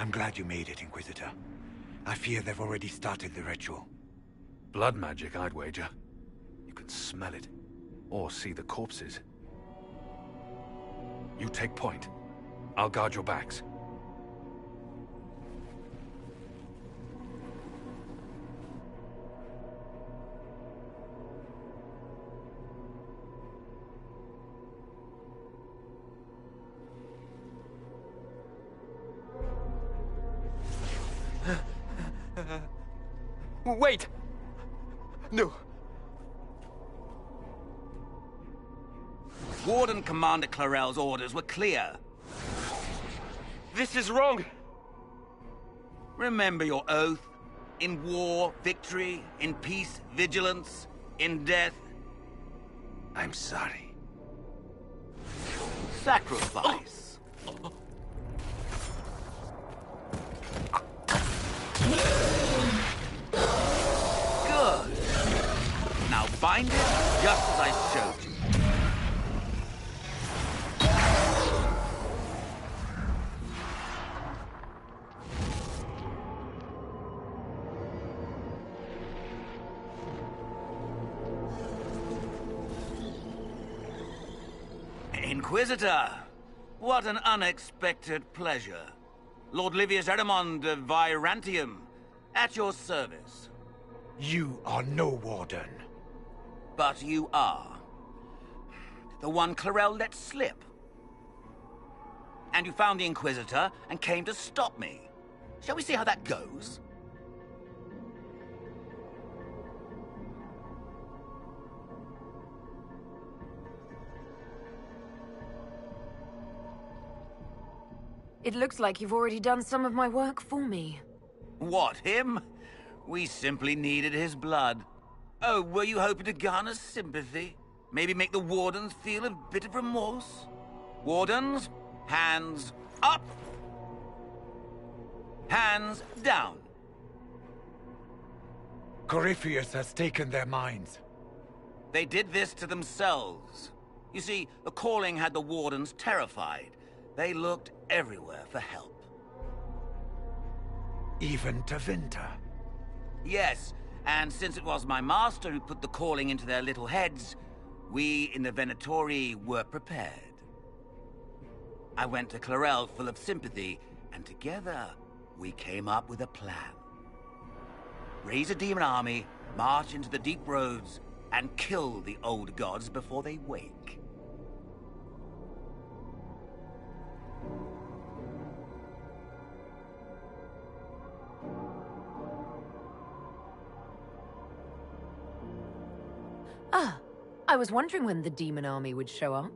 I'm glad you made it, Inquisitor. I fear they've already started the ritual. Blood magic, I'd wager. You can smell it. Or see the corpses. You take point. I'll guard your backs. Wait! No. Warden Commander Clarel's orders were clear. This is wrong! Remember your oath. In war, victory. In peace, vigilance. In death... I'm sorry. Sacrifice. Good. Now bind it just as I showed you. Inquisitor, what an unexpected pleasure. Lord Livius Erimond of Virantium, at your service. You are no warden. But you are. The one Clarel let slip. And you found the Inquisitor and came to stop me. Shall we see how that goes? It looks like you've already done some of my work for me. What, him? We simply needed his blood. Oh, were you hoping to garner sympathy? Maybe make the Wardens feel a bit of remorse? Wardens, hands up! Hands down! Corypheus has taken their minds. They did this to themselves. You see, the calling had the Wardens terrified. They looked everywhere for help. Even to Vinter? Yes, and since it was my master who put the calling into their little heads, we in the Venatori were prepared. I went to Clarel full of sympathy, and together we came up with a plan. Raise a demon army, march into the deep roads, and kill the old gods before they wake. Ah, I was wondering when the demon army would show up.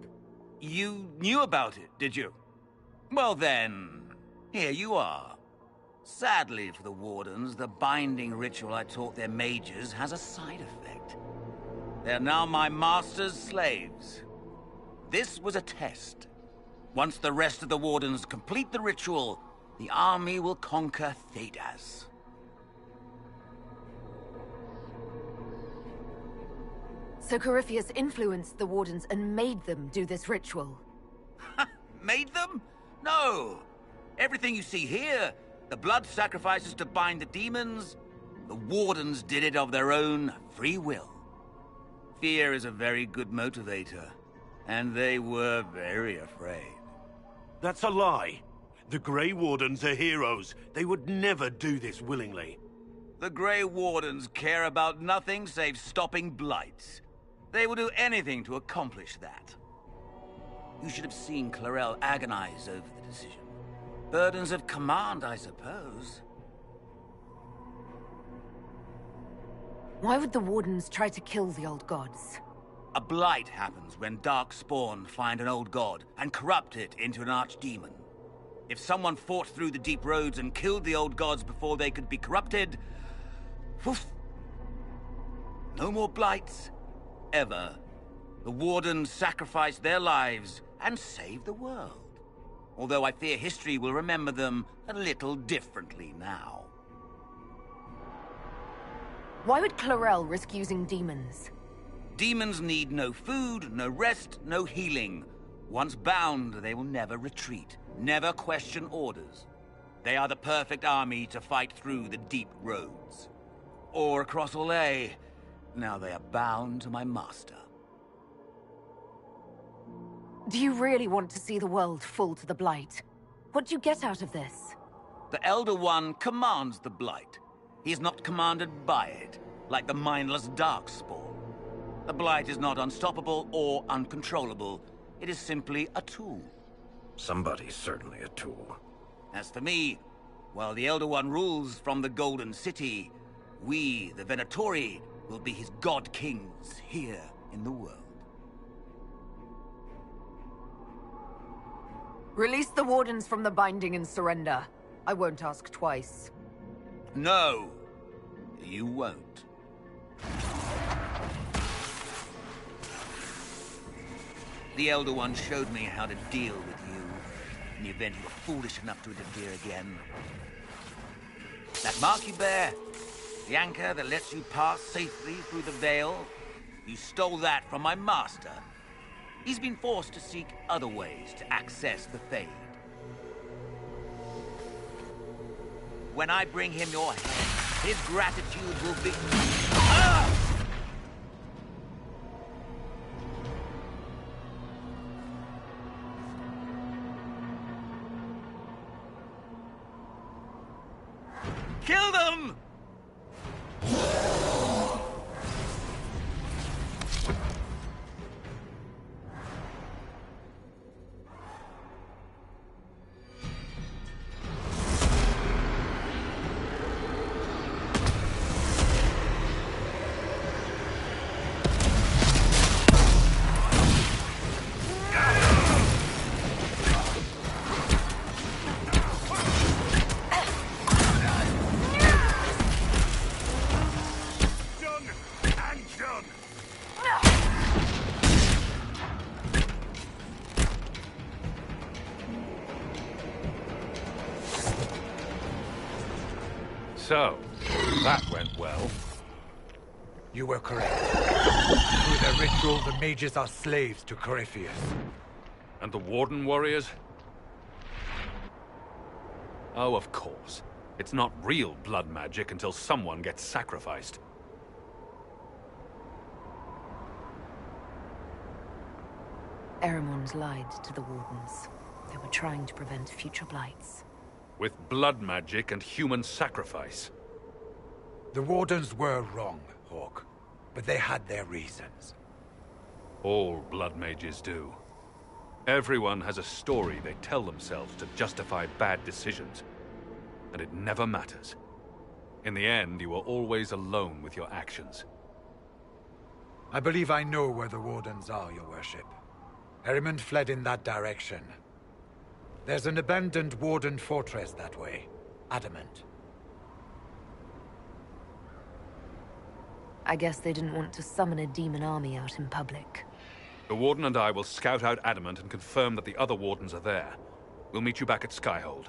You knew about it, did you? Well then, here you are. Sadly for the Wardens, the binding ritual I taught their mages has a side effect. They're now my master's slaves. This was a test. Once the rest of the Wardens complete the ritual, the army will conquer Thedas. So Corypheus influenced the Wardens and made them do this ritual. Made them? No! Everything you see here, the blood sacrifices to bind the demons, the Wardens did it of their own free will. Fear is a very good motivator, and they were very afraid. That's a lie. The Grey Wardens are heroes. They would never do this willingly. The Grey Wardens care about nothing save stopping blights. They will do anything to accomplish that. You should have seen Clarel agonize over the decision. Burdens of command, I suppose. Why would the Wardens try to kill the old gods? A blight happens when Darkspawn find an old god and corrupt it into an archdemon. If someone fought through the deep roads and killed the old gods before they could be corrupted... Poof! No more blights. Ever. The Wardens sacrificed their lives and saved the world. Although I fear history will remember them a little differently now. Why would Clarel risk using demons? Demons need no food, no rest, no healing. Once bound, they will never retreat, never question orders. They are the perfect army to fight through the deep roads. Or across Olay. Now they are bound to my master. Do you really want to see the world fall to the Blight? What do you get out of this? The Elder One commands the Blight. He is not commanded by it, like the mindless Darkspawn. The Blight is not unstoppable or uncontrollable. It is simply a tool. Somebody's certainly a tool. As for me, while the Elder One rules from the Golden City, we, the Venatori, will be his god kings here in the world. Release the Wardens from the binding and surrender. I won't ask twice. No, you won't. The Elder One showed me how to deal with you, in the event you were foolish enough to interfere again. That mark you bear, the anchor that lets you pass safely through the veil, you stole that from my master. He's been forced to seek other ways to access the Fade. When I bring him your head, his gratitude will be... Ah! Kill them! So, that went well. You were correct. Through the ritual, the mages are slaves to Corypheus. And the Warden warriors? Oh, of course. It's not real blood magic until someone gets sacrificed. Eremon's lied to the Wardens. They were trying to prevent future blights. With blood magic and human sacrifice. The Wardens were wrong, Hawk. But they had their reasons. All blood mages do. Everyone has a story they tell themselves to justify bad decisions. And it never matters. In the end, you are always alone with your actions. I believe I know where the Wardens are, Your Worship. Eremond fled in that direction. There's an abandoned Warden fortress that way. Adamant. I guess they didn't want to summon a demon army out in public. The Warden and I will scout out Adamant and confirm that the other Wardens are there. We'll meet you back at Skyhold.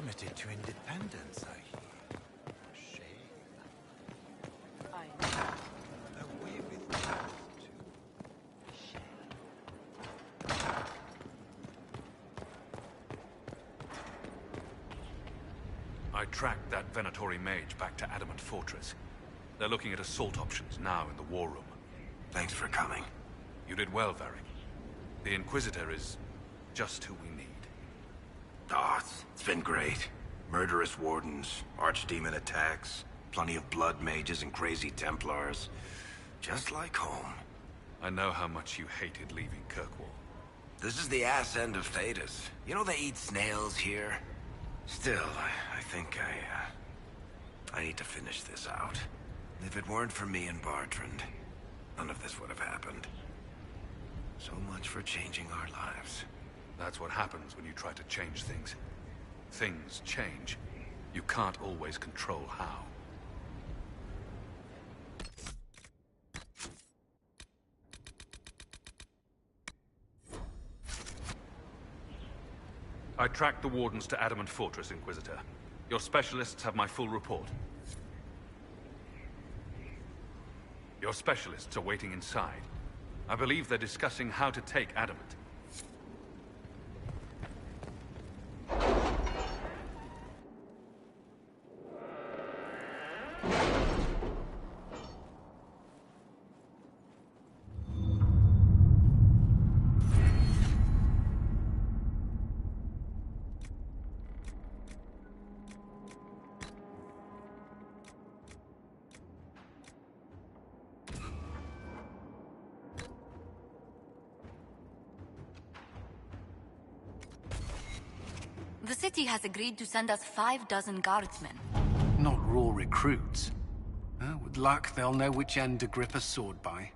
committed to independence, I hear. Shame. Away with I tracked that Venatori mage back to Adamant Fortress. They're looking at assault options now in the war room. Thanks for coming. You did well, Varric. The Inquisitor is just who we need. Oh, it's been great. Murderous wardens, archdemon attacks, plenty of blood mages and crazy Templars. Just like home. I know how much you hated leaving Kirkwall. This is the ass end of Thedas. You know they eat snails here? Still, I think I need to finish this out. If it weren't for me and Bartrand, none of this would have happened. So much for changing our lives. That's what happens when you try to change things. Things change. You can't always control how. I tracked the Wardens to Adamant Fortress, Inquisitor. Your specialists have my full report. Your specialists are waiting inside. I believe they're discussing how to take Adamant. The city has agreed to send us 6 guardsmen. Not raw recruits. With luck, they'll know which end to grip a sword by.